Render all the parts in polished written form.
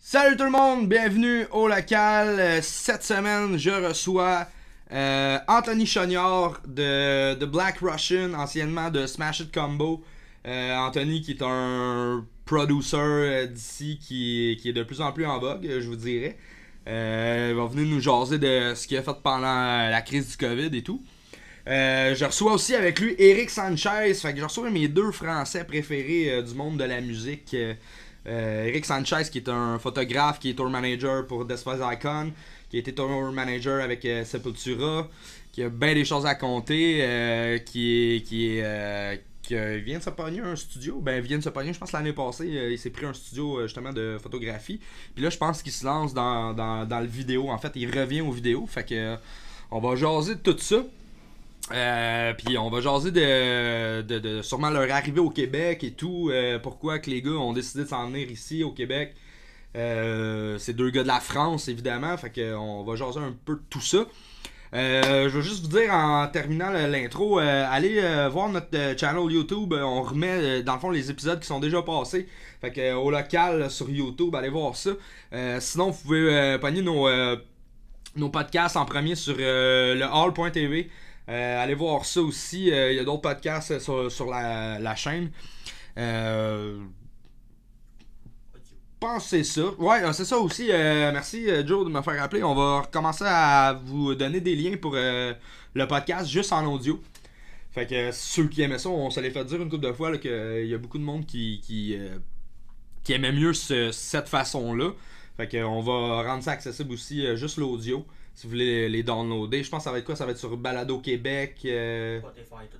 Salut tout le monde, bienvenue au local. Cette semaine, je reçois Anthony Chognard de Black Russian, anciennement de Smash It Combo. Anthony qui est un producer d'ici qui est de plus en plus en vogue, je vous dirais. Il va venir nous jaser de ce qu'il a fait pendant la crise du COVID et tout. Je reçois aussi avec lui Eric Sanchez, fait que je reçois mes deux Français préférés du monde de la musique. Eric Sanchez qui est un photographe, qui est tour manager pour Despise Icon, qui a été tour manager avec Sepultura, qui a bien des choses à compter, qui vient de se pogner un studio. Ben, il vient de se pogner, je pense l'année passée, il s'est pris un studio justement de photographie. Puis là, je pense qu'il se lance dans le vidéo. En fait, il revient aux vidéos. Fait que on va jaser de tout ça. Puis on va jaser de sûrement leur arrivée au Québec et tout. Pourquoi que les gars ont décidé de s'en venir ici au Québec. C'est deux gars de la France évidemment. Fait que on va jaser un peu de tout ça. Je veux juste vous dire en terminant l'intro, allez voir notre channel YouTube. On remet dans le fond les épisodes qui sont déjà passés. Fait que au local sur YouTube, allez voir ça. Sinon vous pouvez pogner nos podcasts en premier sur le hall.tv. Allez voir ça aussi. Il y a d'autres podcasts sur la chaîne. Je pense que c'est ça. Ouais, c'est ça aussi. Merci Joe de me faire rappeler. On va recommencer à vous donner des liens pour le podcast juste en audio. Fait que ceux qui aimaient ça, on se les fait dire une couple de fois qu'il y a beaucoup de monde qui aimait mieux cette façon-là. Fait que on va rendre ça accessible aussi, juste l'audio. Si vous voulez les downloader, je pense que ça va être quoi? Ça va être sur Balado Québec,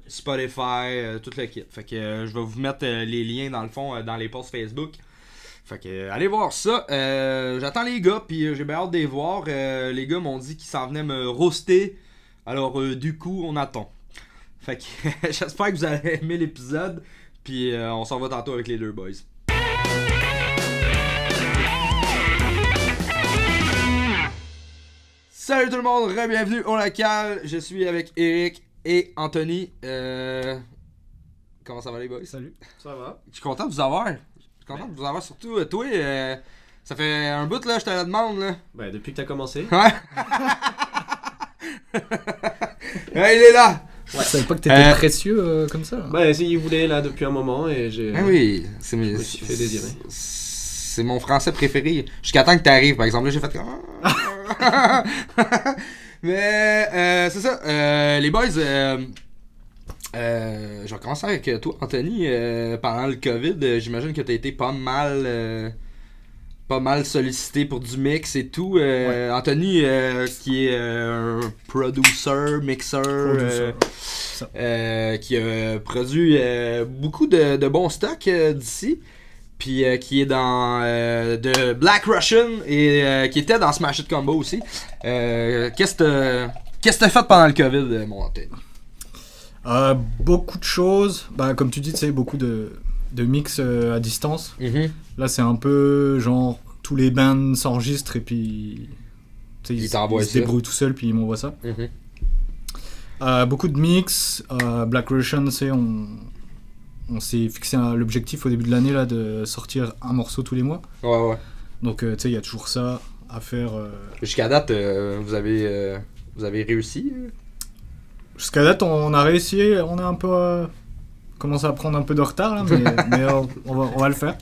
Spotify, tout le kit. Fait que je vais vous mettre les liens dans le fond dans les posts Facebook. Fait que allez voir ça. J'attends les gars, puis j'ai bien hâte de les voir. Les gars m'ont dit qu'ils s'en venaient me roaster. Alors du coup, on attend. Fait que j'espère que vous allez aimer l'épisode. Puis on s'en va tantôt avec les deux boys. Salut tout le monde, re-bienvenue au local. Je suis avec Eric et Anthony. Comment ça va les boys? Salut. Ça va? Je suis content de vous avoir. Je suis content de vous avoir, surtout toi. Ça fait un bout là, je te le demande là. Ben depuis que t'as commencé. Ouais. Ouais, il est là. Ouais. Je savais pas que t'étais précieux comme ça. Ben si, il voulait là depuis un moment et j'ai. Ah oui, je me suis fait désirer. C'est mon français préféré. Jusqu'à temps que t'arrives, par exemple. Là, j'ai fait comme. Mais c'est ça. Les boys, je vais commencer avec toi, Anthony. Pendant le COVID, j'imagine que t'as été pas mal sollicité pour du mix et tout. Ouais. Anthony, qui est un producer, mixeur, qui a produit beaucoup de bons stocks d'ici. Puis qui est dans de Black Russian et qui était dans Smash It Combo aussi. Qu'est-ce que t'as fait pendant le COVID, mon Anthony? Beaucoup de choses. Bah, comme tu dis, tu sais, beaucoup de mix à distance. Mm-hmm. Là, c'est un peu genre tous les bands s'enregistrent et puis ils se débrouillent tout seuls puis ils m'envoient ça. Mm-hmm. Beaucoup de mix. Black Russian, tu sais, on s'est fixé l'objectif au début de l'année là de sortir un morceau tous les mois. Ouais. Donc tu sais, il y a toujours ça à faire. Jusqu'à date, vous avez réussi? Jusqu'à date, on a réussi. On a un peu commencé à prendre un peu de retard là, mais on va le faire.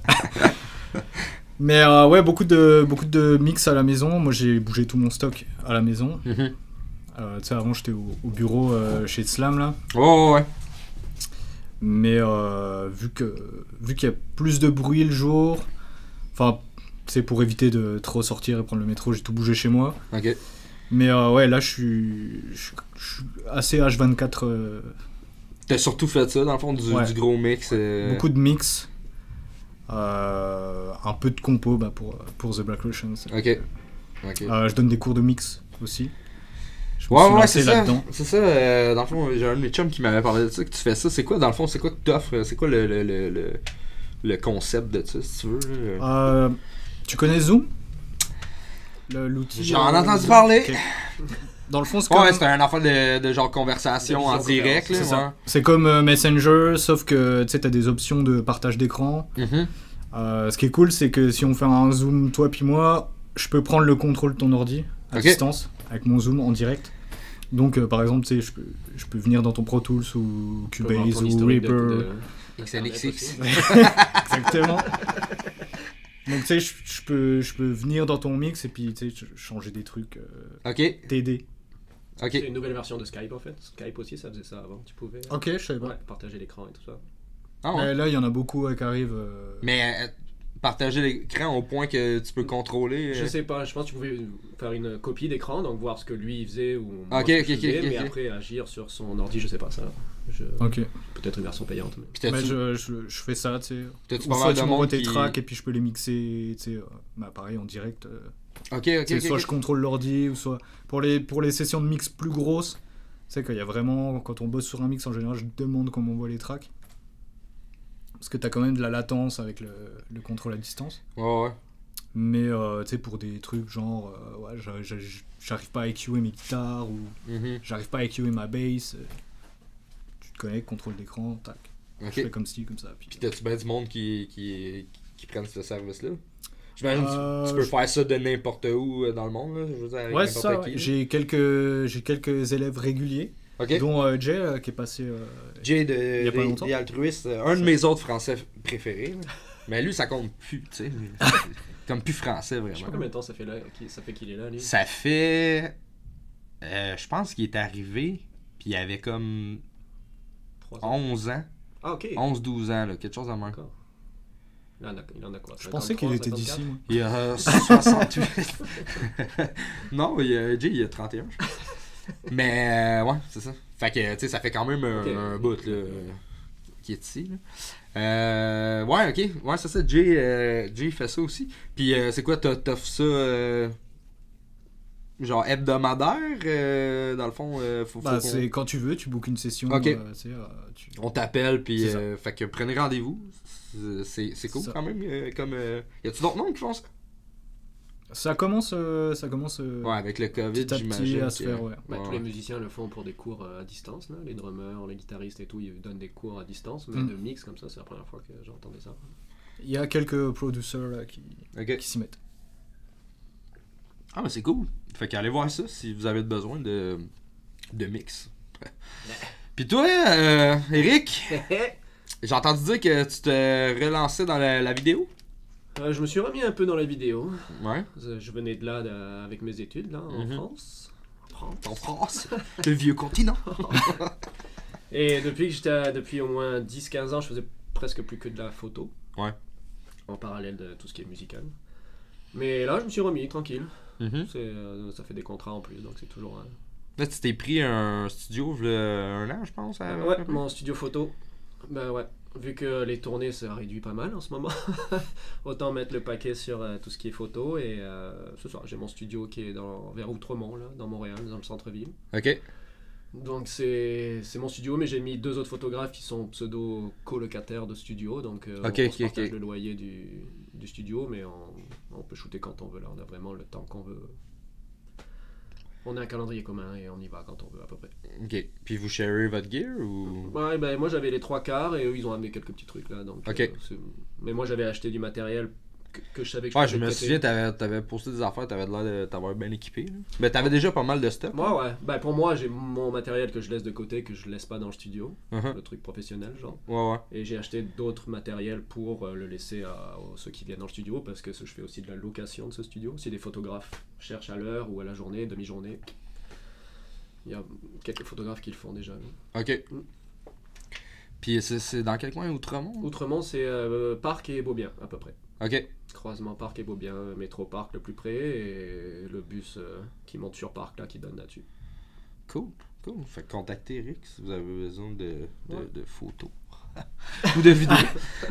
Mais ouais, beaucoup de mix à la maison. Moi, j'ai bougé tout mon stock à la maison. Mm-hmm. Tu sais, avant, j'étais au bureau chez Slam là. Oh ouais. Mais vu qu'il y a plus de bruit le jour, enfin, c'est pour éviter de trop sortir et prendre le métro, j'ai tout bougé chez moi. Ok. Mais ouais, là, je suis assez H24. T'as surtout fait ça, dans le fond, du gros mix. Beaucoup de mix. Un peu de compo pour The Black Russian. Ok. Je donne des cours de mix aussi. Ouais, c'est ça. C'est ça. Dans le fond, j'ai un de mes chums qui m'avait parlé de ça, que tu fais ça. C'est quoi, dans le fond, c'est quoi que t'offres? C'est quoi le concept de ça, si tu veux? Tu connais Zoom? L'outil. J'en ai entendu parler. Okay. Dans le fond, c'est comme... Ouais, c'est un affaire de genre conversation en direct. Là, c'est ça. C'est comme Messenger, sauf que tu sais, t'as des options de partage d'écran. Mm-hmm. Ce qui est cool, c'est que si on fait un zoom, toi puis moi, je peux prendre le contrôle de ton ordi à distance, avec mon zoom en direct. Donc, par exemple, tu sais, je peux venir dans ton Pro Tools ou Cubase ou Reaper. XNXX. Exactement. Donc, tu sais, je peux venir dans ton mix et puis, tu sais, changer des trucs. T'aider. C'est une nouvelle version de Skype, en fait. Skype aussi, ça faisait ça avant. Tu pouvais je savais pas. partager l'écran et tout ça. Là, il y en a beaucoup qui arrivent. Mais partager l'écran au point que tu peux contrôler. Je sais pas, je pense que tu pouvais faire une copie d'écran, donc voir ce que lui il faisait ou moi Ok, ce que je faisais, mais après agir sur son ordi, je sais pas ça. Peut-être une version payante. Mais je fais ça, tu sais. T'as-tu Ou soit tu m'envoies tes tracks et puis je peux les mixer, tu sais, pareil en direct. Soit je contrôle l'ordi, ou soit pour les sessions de mix plus grosses, tu sais qu'il y a vraiment, quand on bosse sur un mix en général, je demande qu'on m'envoie les tracks. Parce que t'as quand même de la latence avec le contrôle à distance. Ouais. Mais tu sais, pour des trucs genre, j'arrive pas à EQer mes guitares ou j'arrive pas à EQer ma bass, tu te connectes, contrôle d'écran, tac. Je fais comme ci, comme ça. Puis t'as-tu bien du monde qui prennent ce service-là? J'imagine que tu peux faire ça de n'importe où dans le monde, là, je veux dire, avec n'importe qui. J'ai quelques élèves réguliers. Dont Jay qui est passé Jay il y a pas longtemps. des altruistes, un de mes autres français préférés. Mais lui, ça compte plus, tu sais. Comme plus français, vraiment. Je sais pas combien de temps ça fait qu'il est là, lui. Ça fait... je pense qu'il est arrivé, puis il avait comme 11 ans. Ah, ok. 11-12 ans, là, quelque chose en même. Il en a quoi? Je pensais qu'il était d'ici, moi. Il a 68. Non, Jay, il a 31, je pense. Mais ouais, c'est ça. Fait que, tu sais, ça fait quand même un bout, là, qui est ici, là. Ouais, ok. Ouais, c'est ça. Jay fait ça aussi. Puis, c'est quoi, t'offres ça, genre hebdomadaire, dans le fond, faut c'est quand tu veux, tu bookes une session. On t'appelle, puis, fait que prenez rendez-vous. C'est cool, quand même. Comme, y a-tu d'autres noms qui font ça? Ça commence ouais, avec le COVID, j'imagine. À se faire, tous les musiciens le font pour des cours à distance, là. Les drummers, les guitaristes et tout, ils donnent des cours à distance, mais de mix comme ça, c'est la première fois que j'entendais ça. Il y a quelques producers là, qui s'y mettent. Ah, mais c'est cool. Fait qu'allez voir ça si vous avez besoin de mix. Puis toi, Eric, j'ai entendu dire que tu te relançais dans la vidéo. Je me suis remis un peu dans la vidéo. Ouais. Je venais de là avec mes études là, en France. En France, le vieux continent. Et depuis au moins 10-15 ans, je faisais presque plus que de la photo. Ouais. En parallèle de tout ce qui est musical. Mais là, je me suis remis tranquille. Ça fait des contrats en plus, donc c'est toujours... Là, tu t'es pris un studio il y a un an, je pense. Ouais, mon studio photo. Ben ouais. Vu que les tournées ça réduit pas mal en ce moment, autant mettre le paquet sur tout ce qui est photo. Et ce soir, j'ai mon studio qui est vers Outremont, là, dans Montréal, dans le centre-ville. Ok. Donc c'est mon studio, mais j'ai mis 2 autres photographes qui sont pseudo colocataires de studio. Donc on se partage le loyer du studio, mais on peut shooter quand on veut. Là, on a vraiment le temps qu'on veut. On a un calendrier commun et on y va quand on veut à peu près. Ok. Puis vous sharez votre gear ou... Ouais, ben moi j'avais les 3/4 et eux ils ont amené quelques petits trucs là. Donc, mais moi j'avais acheté du matériel que je savais que je me souviens, t'avais posté des affaires, t'avais l'air de t'avoir bien équipé. Là. Mais t'avais déjà pas mal de stuff. Ouais. Ben pour moi, j'ai mon matériel que je laisse de côté, que je laisse pas dans le studio. Le truc professionnel, genre. Ouais. Et j'ai acheté d'autres matériels pour le laisser à ceux qui viennent dans le studio, parce que je fais aussi de la location de ce studio. Si des photographes cherchent à l'heure ou à la journée, demi-journée, il y a quelques photographes qui le font déjà. Là. Ok. Puis c'est dans quel coin, Outremont? Outremont, c'est Parc et Beaubien, à peu près. Ok. Croisement Parc et Beaubien, métro Parc le plus près, et le bus qui monte sur Parc là, qui donne là-dessus. Cool. Fait que contactez Eric si vous avez besoin de photos. Ou de vidéos.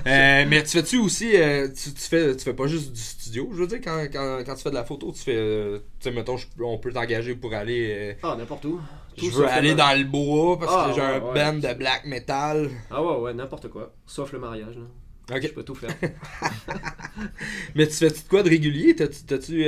Mais tu fais-tu aussi, tu fais pas juste du studio, je veux dire, quand tu fais de la photo, tu fais, tu sais, mettons, on peut t'engager pour aller... n'importe où. Je veux aller dans le bois parce que j'ai un band de black metal. Ah ouais, n'importe quoi. Sauf le mariage, là. Ok. Je peux tout faire. Mais tu fais-tu de quoi de régulier? T'as-tu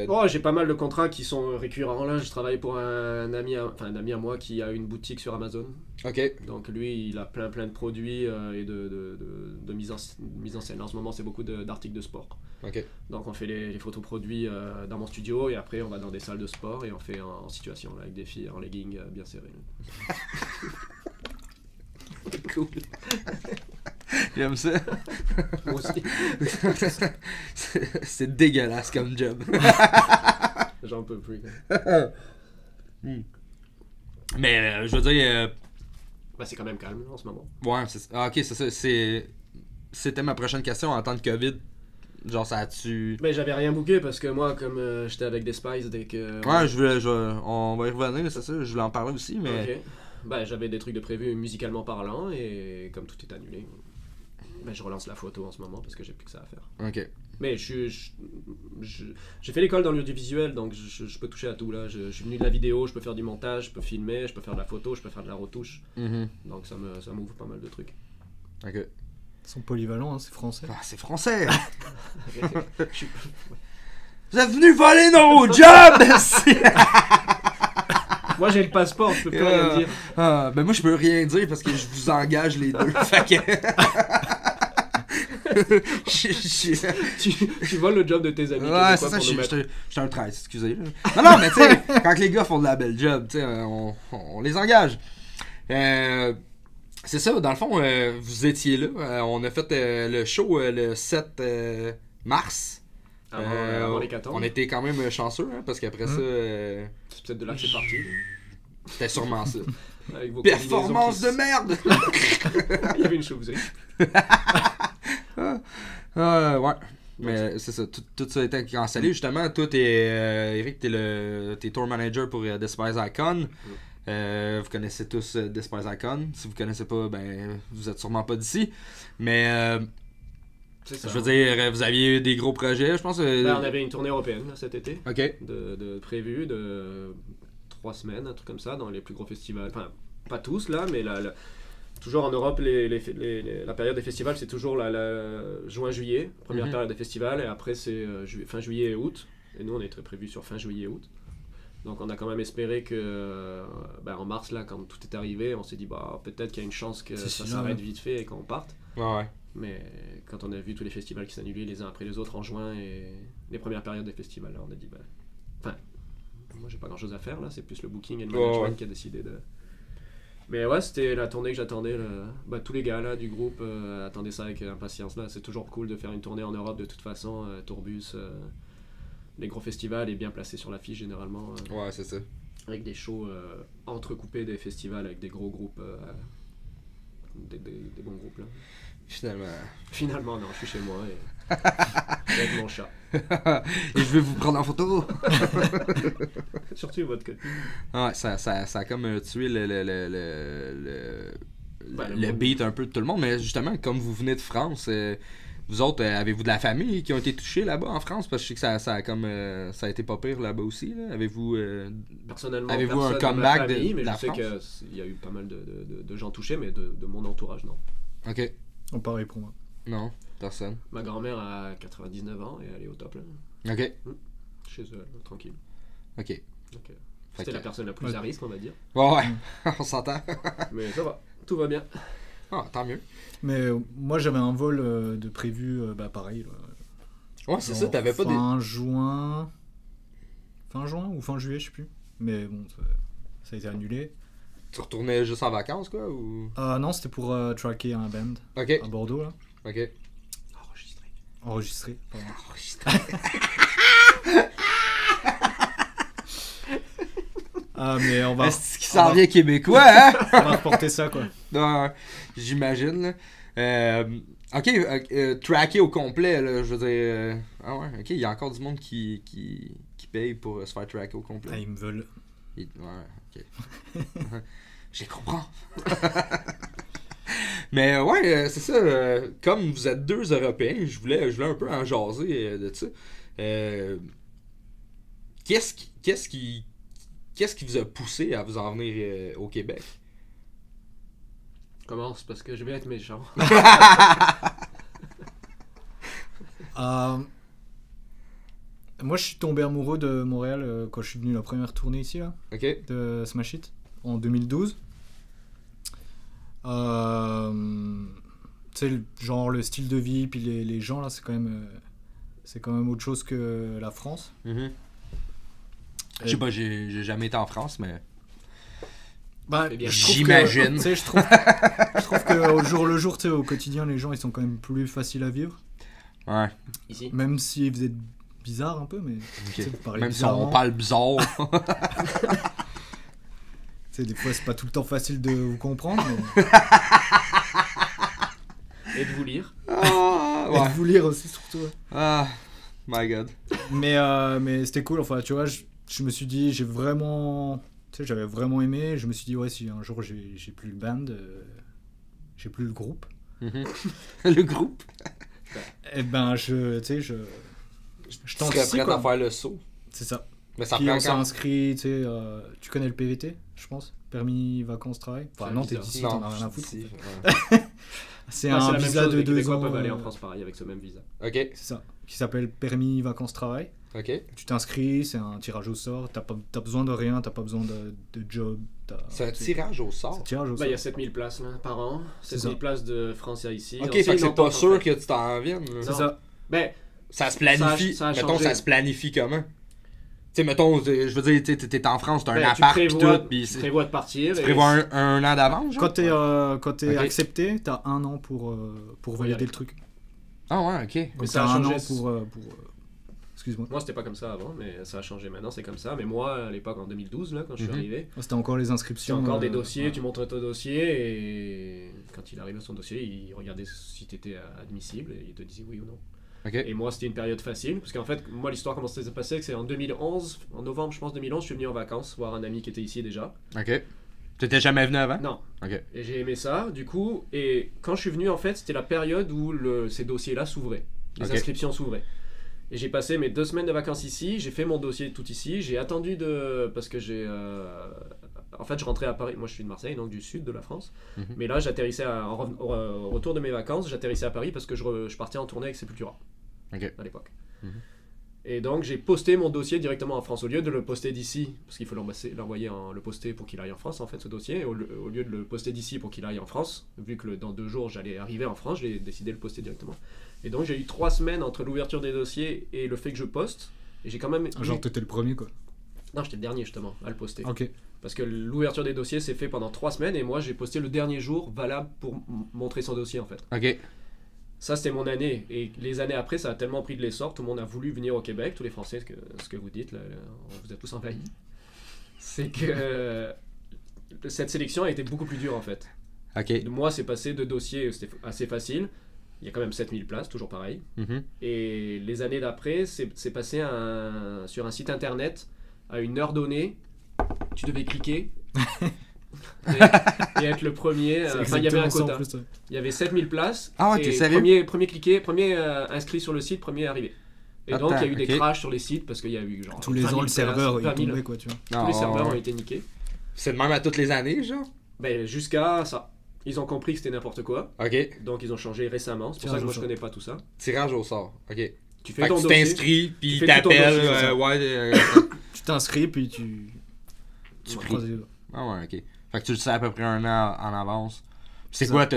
Oh, j'ai pas mal de contrats qui sont récurrents là. Je travaille pour un ami à moi qui a une boutique sur Amazon. Ok. Donc lui, il a plein de produits et de mise en scène. En ce moment, c'est beaucoup d'articles de sport. Ok. Donc on fait les photos produits dans mon studio et après on va dans des salles de sport et on fait en situation là, avec des filles en legging bien serrés. Cool. J'aime ça. Moi aussi. C'est dégueulasse comme job. J'en peux plus. Mais je veux dire. Bah, c'est quand même calme en ce moment. Ouais, ok, c'est ça. C'était ma prochaine question en temps de COVID. Genre, ça a-tu. Mais j'avais rien booké parce que moi, comme j'étais avec des Spies dès que. Ouais, on va y revenir, c'est ça. Je voulais en parler aussi, mais. Ok. Ben, j'avais des trucs de prévu musicalement parlant et comme tout est annulé, ben, je relance la photo en ce moment parce que j'ai plus que ça à faire. Ok. Mais j'ai fait l'école dans l'audiovisuel, donc je peux toucher à tout là. Je suis venu de la vidéo, je peux faire du montage, je peux filmer, je peux faire de la photo, je peux faire de la retouche. Donc ça m'ouvre pas mal de trucs. Ok. Ils sont polyvalents, hein, c'est français. Ah, c'est français. Vous êtes venus voler nos jobs. Moi j'ai le passeport, je peux plus rien dire. Ben moi je peux rien dire parce que je vous engage les deux. Fait que... tu voles le job de tes amis. Ouais, c'est ça, je suis un traître, excusez. Non, mais tu sais, quand les gars font de la belle job, tu sais, on les engage. C'est ça, dans le fond, vous étiez là. On a fait le show le 7 mars. Avant l'hécatombe. On était quand même chanceux, hein, parce qu'après ça... C'est peut-être de là que c'est parti. C'était sûrement ça. Avec vos performance de merde! Il y avait une chauve-souris. Ouais. Mais c'est ça, tout ça a été cancellé. Justement, toi, Eric, t'es tour manager pour Despise Icon. Vous connaissez tous Despise Icon. Si vous connaissez pas, ben vous êtes sûrement pas d'ici. Mais... je veux dire, vous aviez eu des gros projets, je pense. Ben, on avait une tournée européenne là, cet été. Ok. De prévu de 3 semaines, un truc comme ça, dans les plus gros festivals. Enfin, pas tous là, mais toujours en Europe, la période des festivals, c'est toujours la juin-juillet, première période des festivals, et après c'est fin juillet et août. Et nous, on est très prévu sur fin juillet et août. Donc on a quand même espéré que en mars, là, quand tout est arrivé, on s'est dit peut-être qu'il y a une chance que ça s'arrête vite fait et qu'on parte. Ouais. Mais quand on a vu tous les festivals qui s'annulaient les uns après les autres en juin et les premières périodes des festivals, là, on a dit moi j'ai pas grand chose à faire là, c'est plus le booking et le management qui a décidé de. Mais ouais, c'était la tournée que j'attendais. Tous les gars là du groupe attendaient ça avec impatience là. C'est toujours cool de faire une tournée en Europe de toute façon. Tourbus, les gros festivals est bien placé sur l'affiche généralement. Ouais, c'est ça. Avec des shows entrecoupés des festivals avec des gros groupes, des bons groupes là. Finalement, non, je suis chez moi et avec mon chat. Et je vais vous prendre en photo. Surtout votre copine. Ouais, ça a comme tué le beat un peu de tout le monde. Mais justement, comme vous venez de France, vous autres, avez-vous de la famille qui ont été touchés là-bas en France? Parce que je sais que ça a été pas pire là-bas aussi. Là. Avez-vous personnellement, avez-vous un comeback de mais la je sais France? qu'il y a eu pas mal de gens touchés, mais de mon entourage, non. Ok. Pareil pour moi. Non, personne. Ma grand-mère a 99 ans et elle est au top là. Ok. Chez eux, tranquille. Ok. C'était la personne la plus à risque, on va dire. Ouais, on s'entend. Mais ça va, tout va bien. Ah, tant mieux. Mais moi j'avais un vol de prévu, pareil. Ouais, c'est ça, t'avais pas des. Fin juin ou fin juillet, je sais plus. Mais bon, ça a été annulé. Tu retournais juste en vacances, quoi, ou... Non, c'était pour tracker un band à Bordeaux, là. Ok. Enregistré. Mais on va... Est-ce qu'il s'en vient québécois, hein? On va reporter ça, quoi. Non, j'imagine, là. Tracker au complet, là, je veux dire... Ah ouais, ok, il y a encore du monde qui paye pour se faire tracker au complet. Ah, ils me veulent. Ouais, ok. Je les comprends. Mais ouais, c'est ça. Comme vous êtes deux Européens, je voulais un peu en jaser de ça. Qu'est-ce qui vous a poussé à vous en venir au Québec? Commence parce que je vais être méchant. moi, je suis tombé amoureux de Montréal quand je suis venu la première tournée ici, là, de Smash It, en 2012. Tu sais, genre le style de vie, puis les gens, là, c'est quand même autre chose que la France. Je sais pas, j'ai jamais été en France, mais... j'imagine. Je trouve qu'au jour le jour, au quotidien, les gens, ils sont quand même plus faciles à vivre. Ouais. Ici. Même si vous êtes bizarre un peu, mais... Même si on parle bizarre. Des fois, c'est pas tout le temps facile de vous comprendre, mais... Et de vous lire. Et de vous lire aussi, surtout. Ah, my God. Mais c'était cool, enfin, tu vois, je me suis dit, j'avais vraiment aimé, je me suis dit, ouais, si un jour j'ai plus le band, j'ai plus le groupe. Le groupe? Et ben, je tente ici, prêt à faire le saut. C'est ça. Mais ça puis on s'est inscrit, tu sais, tu connais le PVT, je pense, permis vacances travail. Enfin non, t'es d'ici, t'en as rien à foutre. C'est un visa de 2 ans. Les peuvent aller en France pareil avec ce même visa. Ok. C'est ça, qui s'appelle permis vacances travail. Ok. Tu t'inscris, c'est un tirage au sort, t'as besoin de rien, t'as pas besoin de job. C'est un tirage au sort? Il y a 7000 places là, par an, 7000 places de France à ici. Ok, fait que c'est pas sûr que tu t'en viennes. C'est ça. Ben, ça se planifie. Mettons, ça se planifie comment? Tu sais, mettons, je veux dire, t'es en France, t'as un appart pis tout. Tu prévois de partir. Tu prévois un an d'avance, genre? Quand t'es accepté, t'as 1 an pour valider le truc. Ah ouais, ok. Donc ça a changé. 1 an pour... Excuse-moi. Moi, c'était pas comme ça avant, mais ça a changé maintenant, c'est comme ça. Mais moi, à l'époque, en 2012, là, quand je suis arrivé... C'était encore les inscriptions. C'était encore des dossiers, tu montres ton dossier, et quand il arrivait son dossier, il regardait si t'étais admissible, et il te disait oui ou non. Okay. Et moi, c'était une période facile, parce qu'en fait, moi, l'histoire, comment ça s'est passé, c'est en 2011, en novembre, je pense, 2011, je suis venu en vacances, voir un ami qui était ici déjà. Ok. T'étais jamais venu avant? Non. Ok. Et j'ai aimé ça, du coup, et quand je suis venu, en fait, c'était la période où ces dossiers-là s'ouvraient, les inscriptions s'ouvraient. Et j'ai passé mes 2 semaines de vacances ici, j'ai fait mon dossier tout ici, j'ai attendu parce que j'ai... En fait, je rentrais à Paris, moi je suis de Marseille, donc du sud de la France, mais là j'atterrissais au retour de mes vacances, j'atterrissais à Paris parce que je partais en tournée avec Sepultura, à l'époque. Et donc j'ai posté mon dossier directement en France, au lieu de le poster d'ici, parce qu'il faut l'envoyer, le poster pour qu'il aille en France en fait ce dossier, au lieu de le poster d'ici pour qu'il aille en France, vu que dans 2 jours j'allais arriver en France, j'ai décidé de le poster directement. Et donc j'ai eu 3 semaines entre l'ouverture des dossiers et le fait que je poste, et j'ai quand même... Genre t'étais le premier quoi? Non, j'étais le dernier justement à le poster. Ok. Parce que l'ouverture des dossiers s'est fait pendant 3 semaines, et moi j'ai posté le dernier jour valable pour montrer son dossier en fait. Ok. Ça c'était mon année, et les années après ça a tellement pris de l'essor, tout le monde a voulu venir au Québec, tous les Français, ce que vous dites, là, on vous a tous envahis. C'est que cette sélection a été beaucoup plus dure en fait. Ok. Moi c'est passé de dossiers, c'était assez facile, il y a quand même 7000 places, toujours pareil. Et les années d'après, c'est passé sur un site internet, à une heure donnée, tu devais cliquer et être le premier. Enfin, il y avait un quota. Il y avait 7000 places. Ah ouais, t'es sérieux? Premier cliqué, premier inscrit sur le site, premier arrivé. Et donc, il y a eu des crashs sur les sites parce qu'il y a eu genre. Tous les ans, le serveur est tombé, quoi, tu vois. Tous les serveurs ont été niqués. C'est le même à toutes les années, genre? Ben, jusqu'à ça. Ils ont compris que c'était n'importe quoi. Ok. Donc, ils ont changé récemment. C'est pour ça que moi, je connais pas tout ça. Tirage au sort. Ok. Tu fais ton dossier. Tu t'inscris, puis tu t'appelles. Tu t'inscris, puis tu pries. Ah ouais, ok. Fait que tu le sais à peu près 1 an en avance. C'est quoi,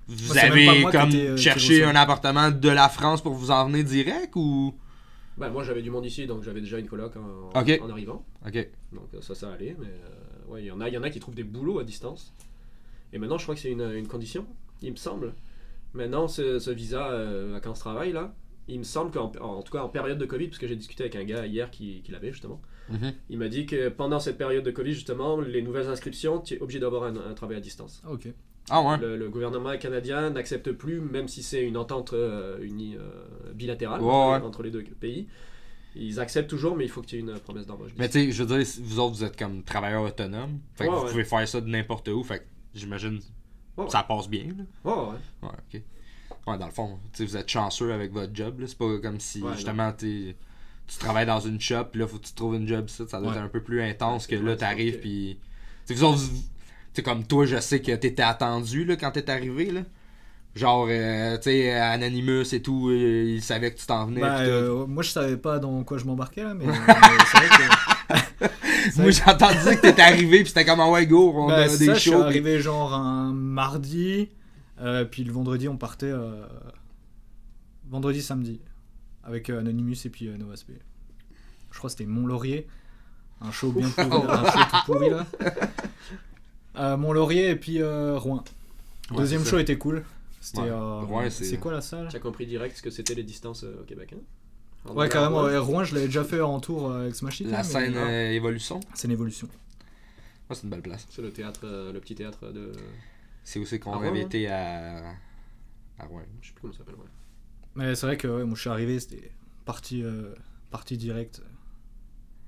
vous avez comme cherché un appartement de la France pour vous en venir direct ou? Ben, moi j'avais du monde ici, donc j'avais déjà une coloc en arrivant. Ok. Donc ça allait, mais ouais, il y en a qui trouvent des boulots à distance. Et maintenant je crois que c'est une condition, il me semble. Maintenant ce visa vacances-travail là, il me semble qu'en tout cas en période de Covid, parce que j'ai discuté avec un gars hier qui l'avait justement, il m'a dit que pendant cette période de Covid justement, les nouvelles inscriptions, tu es obligé d'avoir un travail à distance. Ok. Ah ouais. Le gouvernement canadien n'accepte plus, même si c'est une entente bilatérale entre les 2 pays, ils acceptent toujours, mais il faut que tu aies une promesse d'embauche. Mais tu sais, je veux dire, vous autres vous êtes comme travailleurs autonomes, fait que vous pouvez faire ça de n'importe où, fait que j'imagine ça passe bien. Là. Ouais, ok. Ouais, dans le fond, vous êtes chanceux avec votre job, là. C'est pas comme si justement tu travailles dans une shop, puis là faut que tu trouves une job, ça doit être un peu plus intense que là t'arrives, puis vous autres, comme toi, je sais que t'étais attendu là, quand t'es arrivé, là. Genre, tu sais, Anonymous et tout, ils savaient que tu t'en venais. Moi, je savais pas dans quoi je m'embarquais, là, mais c'est vrai que... Moi, j'ai entendu dire que t'étais arrivé, pis c'était comme, ouais, go, on a des shows. Je suis arrivé genre un mardi, puis le vendredi, on partait... vendredi, samedi, avec Anonymous et puis Nova SP. Je crois que c'était Mont-Laurier, un show bien pourri, un show tout pourri, là. Mont-Laurier et puis Rouen. Deuxième show était cool. C'était c'est quoi la salle? Tu as compris direct ce que c'était les distances au Québec, hein? Ouais, carrément. Rouen, je l'avais déjà fait en tour avec Smash Hit. La scène Évolution. C'est une évolution. Ouais, c'est une belle place. C'est le théâtre, le petit théâtre de. C'est aussi qu'on avait été à Rouen. Je sais plus comment ça s'appelle, ouais. Mais c'est vrai que moi je suis arrivé, c'était partie directe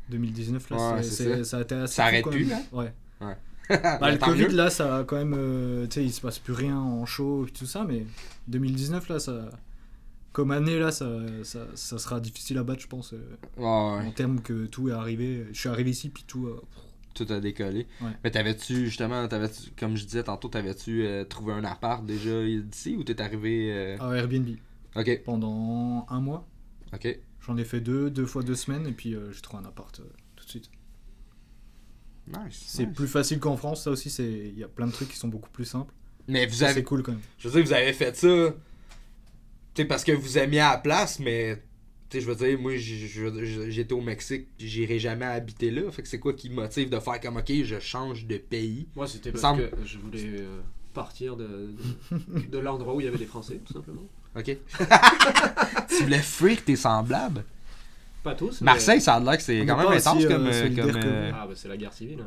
2019 là. Ouais, ça a été assez. Ça arrête plus, là? Ouais. Le Covid là, ça a quand même, tu sais, il se passe plus rien en show et tout ça, mais 2019 là, ça, comme année là, ça sera difficile à battre, je pense, en termes que tout est arrivé. Je suis arrivé ici puis tout a décollé. Ouais. Mais t'avais-tu justement, comme je disais tantôt, t'avais-tu trouvé un appart déjà d'ici ou t'es arrivé à Airbnb? Ok. Pendant un mois. Ok. J'en ai fait deux fois 2 semaines et puis j'ai trouvé un appart tout de suite. Nice. C'est plus facile qu'en France, ça aussi, il y a plein de trucs qui sont beaucoup plus simples. Mais c'est cool quand même. Je veux dire, vous avez fait ça, tu sais, parce que vous aimiez à la place, mais tu sais, je veux dire, moi, j'étais au Mexique, j'irai jamais habiter là. Fait que c'est quoi qui me motive de faire comme, ok, je change de pays? Moi, c'était parce que je voulais partir de l'endroit où il y avait des Français, tout simplement. Ok. Tu voulais fuir tes semblables? Pas tous. Marseille, ça a l'air que c'est quand même intense comme. Ah, bah c'est la guerre civile.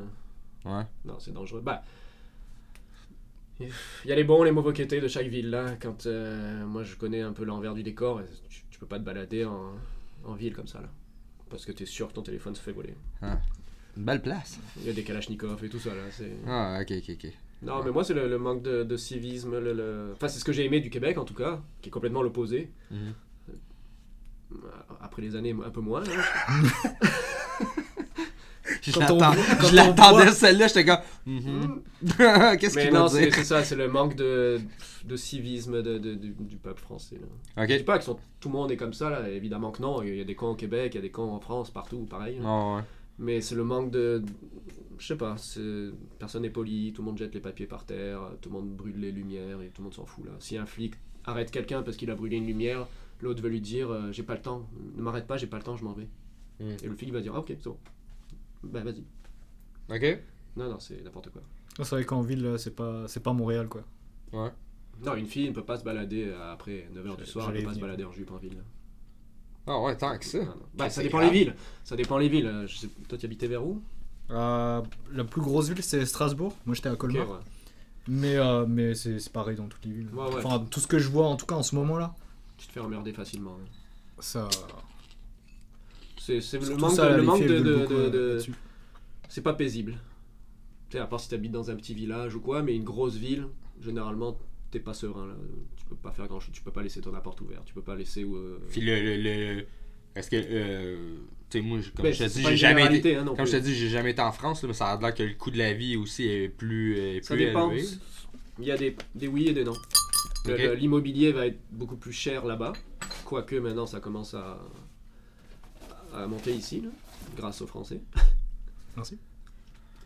Ouais. Non, c'est dangereux. Bah, il y a les bons, les mauvais côtés de chaque ville là. Quand moi je connais un peu l'envers du décor, tu peux pas te balader en ville comme ça là. Parce que t'es sûr que ton téléphone se fait voler. Ah. Une belle place. Il y a des kalachnikovs et tout ça là. Ah, ok. Non, mais moi c'est le manque de civisme. Enfin, c'est ce que j'ai aimé du Québec en tout cas, qui est complètement l'opposé. Mm-hmm. Après les années, un peu moins. Je l'attendais celle-là, j'étais comme. Qu'est-ce qu'il non, veut dire? C'est ça, c'est le manque de civisme du peuple français. Là. Okay. Je dis pas que tout le monde est comme ça, là. Évidemment que non. Il y a des cons au Québec, il y a des cons en France, partout, pareil. Oh, ouais. Mais c'est le manque de. Je sais pas, personne n'est poli, tout le monde jette les papiers par terre, tout le monde brûle les lumières et tout le monde s'en fout là. Si un flic arrête quelqu'un parce qu'il a brûlé une lumière, l'autre veut lui dire j'ai pas le temps, ne m'arrête pas, j'ai pas le temps, je m'en vais. Et le flic va dire ok, c'est bon. Bah vas-y. Ok. Non, c'est n'importe quoi. C'est vrai qu'en ville, là, c'est pas Montréal quoi. Ouais. Non, une fille ne peut pas se balader après 9h du soir, elle peut pas se balader en jupe en ville. Ah ouais, tant que ça. Non. Bah, ça dépend les villes. Ça dépend les villes. Toi, tu habitais vers où? La plus grosse ville, c'est Strasbourg. Moi, j'étais à Colmar. Okay, ouais. Mais c'est pareil dans toutes les villes. Ouais. Enfin, tout ce que je vois, en tout cas en ce moment-là. Tu te fais emmerder facilement. Hein. Ça. C'est le manque de c'est pas paisible. Tu sais, à part si t'habites dans un petit village ou quoi, mais une grosse ville, généralement, t'es pas serein. Là. Tu peux pas faire grand chose. Tu peux pas laisser ton appart ouvert. Tu peux pas laisser. Puis est-ce que. Tu sais, moi, comme je te dis, j'ai jamais été en France, là, mais ça a l'air que le coût de la vie aussi est plus ça dépend. Élevé. Il y a des oui et des non. Okay. L'immobilier va être beaucoup plus cher là-bas, quoique maintenant ça commence à monter ici, là, grâce aux Français. Merci.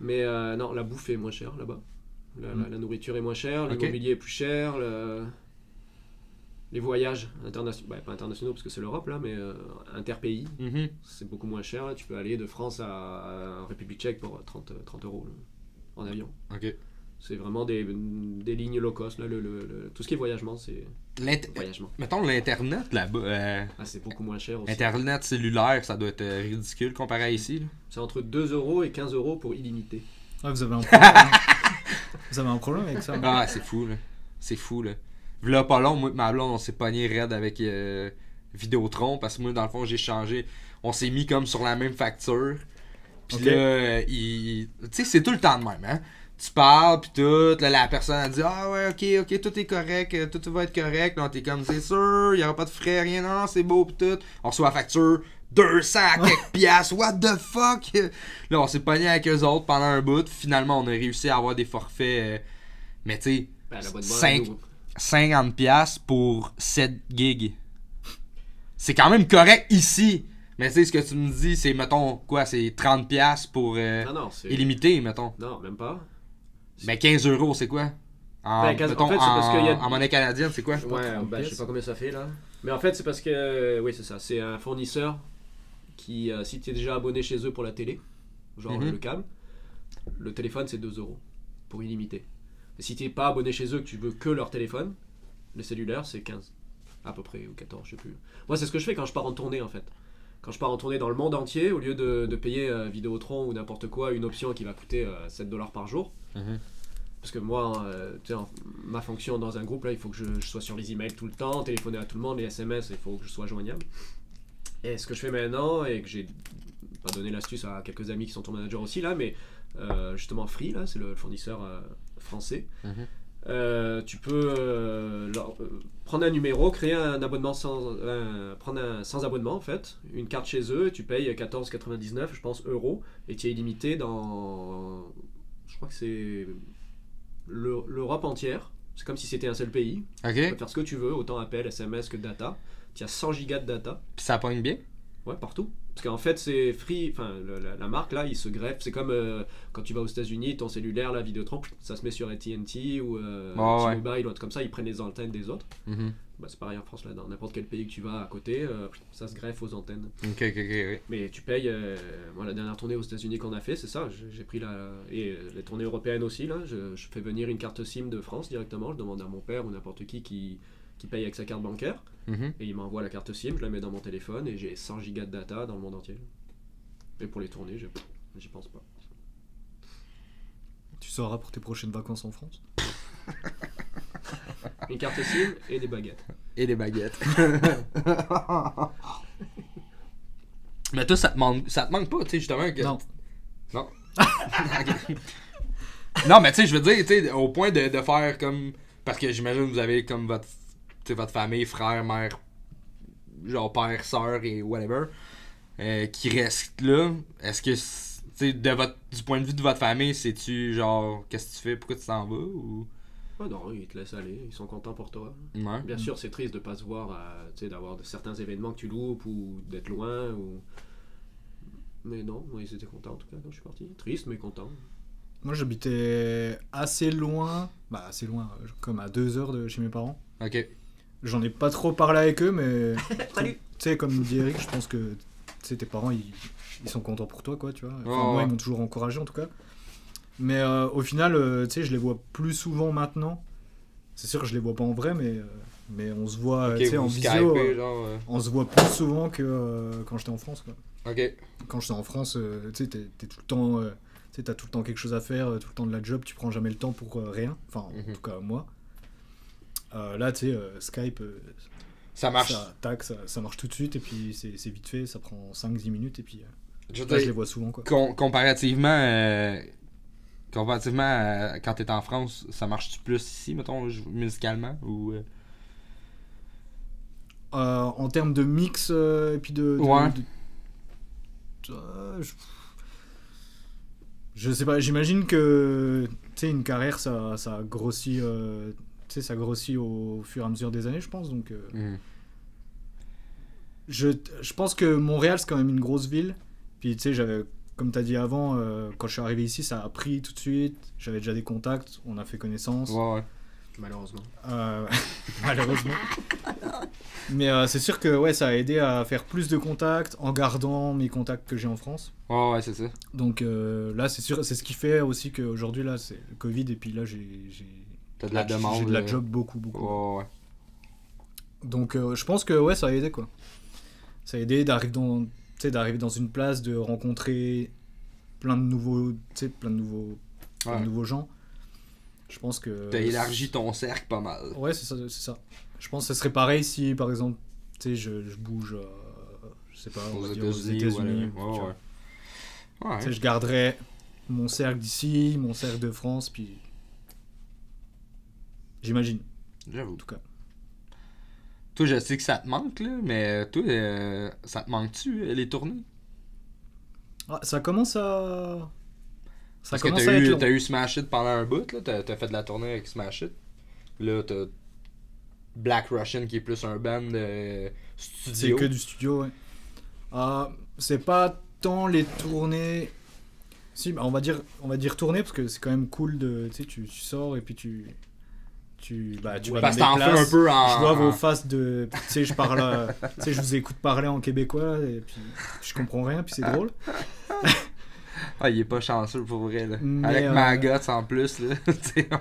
Mais non, la bouffe est moins chère là-bas. La nourriture est moins chère, l'immobilier est plus cher, les voyages internationaux, pas internationaux parce que c'est l'Europe là, mais interpays, c'est beaucoup moins cher. Là. Tu peux aller de France à République tchèque pour 30 € là, en avion. Ok. C'est vraiment des lignes low cost. Là, tout ce qui est voyagement, c'est voyagement. Mettons l'internet là-bas. C'est beaucoup moins cher aussi. Internet cellulaire, ça doit être ridicule comparé à ici. Là. C'est entre 2 € et 15 € pour illimité. Ah, vous avez un problème. Vous avez un problème avec ça. Ah, c'est fou là. C'est fou là. Là, pas long, moi et ma blonde, on s'est pogné raide avec Vidéotron parce que moi, dans le fond, j'ai changé. On s'est mis comme sur la même facture. Puis là, tu sais, c'est tout le temps de même, hein. Tu parles, puis tout, là, la personne a dit ah ouais, ok, tout est correct, tout va être correct. Là, t'es comme, c'est sûr, il y aura pas de frais, rien, non, c'est beau, puis tout. On reçoit la facture, 200 quelques piastres, what the fuck? Là, on s'est pogné avec eux autres pendant un bout. Finalement, on a réussi à avoir des forfaits, mais tu sais, $50$ pour 7 gigs. C'est quand même correct ici. Mais tu sais, ce que tu me dis, c'est, mettons, quoi, c'est 30$ pour illimité, mettons. Non, même pas. Mais 15€, c'est quoi? En monnaie canadienne, c'est quoi? Je sais pas combien ça fait, là. Mais en fait, c'est parce que, oui, c'est ça. C'est un fournisseur qui, si tu es déjà abonné chez eux pour la télé, genre le câble, le téléphone, c'est 2€ pour illimité. Et si tu n'es pas abonné chez eux, que tu veux que leur téléphone, le cellulaire, c'est 15. À peu près, ou 14, je sais plus. Moi, c'est ce que je fais quand je pars en tournée, en fait. Quand je pars en tournée dans le monde entier, au lieu de payer Vidéotron ou n'importe quoi, une option qui va coûter $7 par jour. Parce que moi, ma fonction dans un groupe, là, il faut que je sois sur les emails tout le temps, téléphoner à tout le monde, les SMS, il faut que je sois joignable. Et ce que je fais maintenant, et que j'ai pas donné l'astuce à quelques amis qui sont ton manager aussi, là, mais justement Free, là, c'est le fournisseur français. Tu peux prendre un numéro, créer un abonnement prendre un sans abonnement en fait, une carte chez eux, tu payes 14,99 je pense euros et tu es illimité dans, je crois que c'est l'Europe entière. C'est comme si c'était un seul pays. Tu peux faire ce que tu veux, autant appel, SMS que data. Tu as 100 gigas de data. Puis ça pogne bien? Ouais, partout. Parce qu'en fait, c'est Free, enfin, la marque là, il se greffe. C'est comme quand tu vas aux États-Unis, ton cellulaire, la Vidéotron, ça se met sur AT&T ou T-Mobile ou autre comme ça, ils prennent les antennes des autres. Bah, c'est pareil en France, là, dans n'importe quel pays que tu vas à côté, ça se greffe aux antennes. Ok. Mais tu payes. Moi, la dernière tournée aux États-Unis qu'on a fait, c'est ça. J'ai pris et les tournées européennes aussi, là. Je fais venir une carte SIM de France directement. Je demande à mon père ou n'importe qui paye avec sa carte bancaire. Et il m'envoie la carte SIM, je la mets dans mon téléphone et j'ai 100 gigas de data dans le monde entier. Et pour les tournées, j'y pense pas. Tu sauras pour tes prochaines vacances en France? Une carte SIM et des baguettes. Mais toi, ça te manque pas, tu sais, justement que... Non. Non, mais tu sais, je veux dire, tu sais, au point de faire comme... Parce que j'imagine que vous avez comme votre famille, frère, mère, genre père, sœur et whatever, qui restent là. Est-ce que, du point de vue de votre famille, c'est-tu genre, qu'est-ce que tu fais, pourquoi tu t'en vas ou... Ah non, ils te laissent aller, ils sont contents pour toi. Ouais. Bien sûr, c'est triste de pas se voir, d'avoir certains événements que tu loupes ou d'être loin. Mais non, moi, ils étaient contents en tout cas quand je suis parti. Triste, mais content. Moi, j'habitais assez loin, comme à 2 heures de chez mes parents. Ok. J'en ai pas trop parlé avec eux, mais Salut. Tu sais, comme dit Eric, je pense que tes parents, ils sont contents pour toi, quoi, tu vois. Enfin, moi, ils m'ont toujours encouragé, en tout cas. Mais au final, tu sais, je les vois plus souvent maintenant. C'est sûr que je les vois pas en vrai, mais on se voit, tu sais, en visio. On se voit plus souvent que quand j'étais en France, quoi. Ok. Quand j'étais en France, tu sais, t'es tout le temps... t'as tout le temps quelque chose à faire, tout le temps de la job, tu prends jamais le temps pour rien. Enfin, en tout cas, moi. Là, tu sais, Skype, ça marche. Ça marche tout de suite, et puis c'est vite fait, ça prend 5-10 minutes, et puis je les vois souvent, quoi. Comparativement à quand t'es en France, ça marche-tu plus ici, mettons, musicalement ou en termes de mix, et puis je sais pas, j'imagine que tu sais, une carrière ça grossit, tu sais, ça grossit au fur et à mesure des années, je pense, donc je pense que Montréal c'est quand même une grosse ville, puis tu sais, comme t'as dit avant, quand je suis arrivé ici ça a pris tout de suite, j'avais déjà des contacts, on a fait connaissance. Ouais. Malheureusement. Malheureusement. Mais c'est sûr que ouais, ça a aidé à faire plus de contacts en gardant mes contacts que j'ai en France. Ouais, c'est ça. Donc là, c'est sûr, c'est ce qui fait aussi qu'aujourd'hui, là, c'est le Covid, et puis là, t'as de la demande. J'ai de la job beaucoup. Ouais. Donc je pense que ouais, ça a aidé, quoi. Ça a aidé d'arriver dans une place, de rencontrer plein de nouveaux gens. Je pense que... T'as élargi ton cercle pas mal. Ouais, c'est ça. Je pense que ce serait pareil si, par exemple, tu sais, je bouge, je sais pas, aux États-Unis. Ouais. Tu sais, je garderais mon cercle d'ici, mon cercle de France, puis... J'imagine. J'avoue. En tout cas. Toi, je sais que ça te manque, là, mais toi, ça te manque-tu, les tournées? Ah, ça commence à... Parce que t'as eu Smash It pendant un bout, là, t'as fait de la tournée avec Smash It. Là, Black Russian qui est plus un band studio. C'est que du studio, ouais. C'est pas tant les tournées. Si, on va dire tournées parce que c'est quand même cool de. Tu sais, tu sors et puis tu vas dans des places. Un peu en... Je vois vos faces de. Tu sais, je parle. Tu sais, je vous écoute parler en québécois et puis je comprends rien, puis c'est drôle. Ah, il est pas chanceux pour vrai, là. Avec Maggots en plus, là.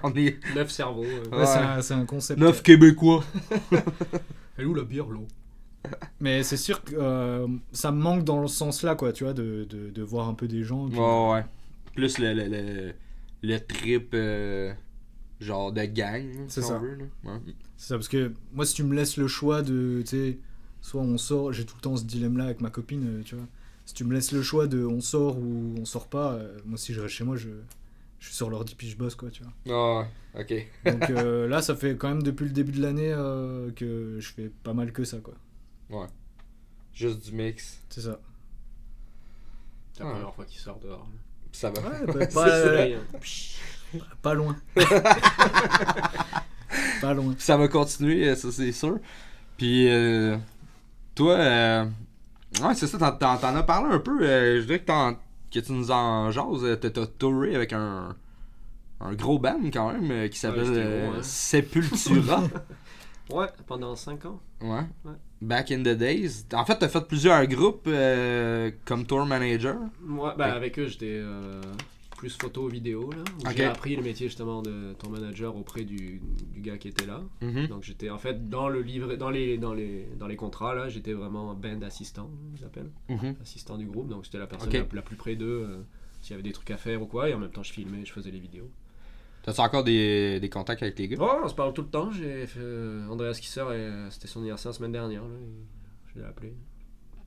On est... 9 cerveaux. Ouais, c'est un concept. 9 Québécois. Elle est où la bière, l'eau? Mais c'est sûr que ça me manque dans le sens là, quoi, tu vois, de voir un peu des gens. Puis... Ouais. Plus le trip genre de gang, c'est si ça. on veut, là. Ouais. C'est ça, parce que moi, si tu me laisses le choix de, tu sais, soit on sort, j'ai tout le temps ce dilemme là avec ma copine, tu vois. Si tu me laisses le choix de on sort ou on sort pas, moi si je reste chez moi, je suis sur l'ordi puis je bosse, quoi, tu vois. Ah, ok. Donc là, ça fait quand même depuis le début de l'année que je fais pas mal que ça, quoi. Ouais. Juste du mix. C'est ça. C'est la première fois qu'il sort dehors. Là. Ça va. Ouais, pas loin. Pas loin. Ça va continuer, ça c'est sûr. Puis toi, ouais, c'est ça, t'en as parlé un peu. Je dirais que tu nous en jases. T'as touré avec un gros band quand même qui s'appelle Sepultura. Ouais, pendant 5 ans. Ouais. Back in the days. En fait, t'as fait plusieurs groupes comme tour manager. Ouais, ben avec eux, j'étais plus photo, vidéo, là. Où j'ai appris le métier justement de tour manager auprès du gars qui était là. Mm-hmm. Donc j'étais en fait dans le livre, dans les contrats là, j'étais vraiment band assistant, ils appellent. Mm-hmm. Assistant du groupe, donc j'étais la personne la plus près d'eux s'il y avait des trucs à faire ou quoi, et en même temps je filmais, je faisais les vidéos. T'as-tu encore des contacts avec les gars? Ouais, on se parle tout le temps. J'ai fait Andreas Kisser, c'était son anniversaire la semaine dernière. Là, je l'ai appelé.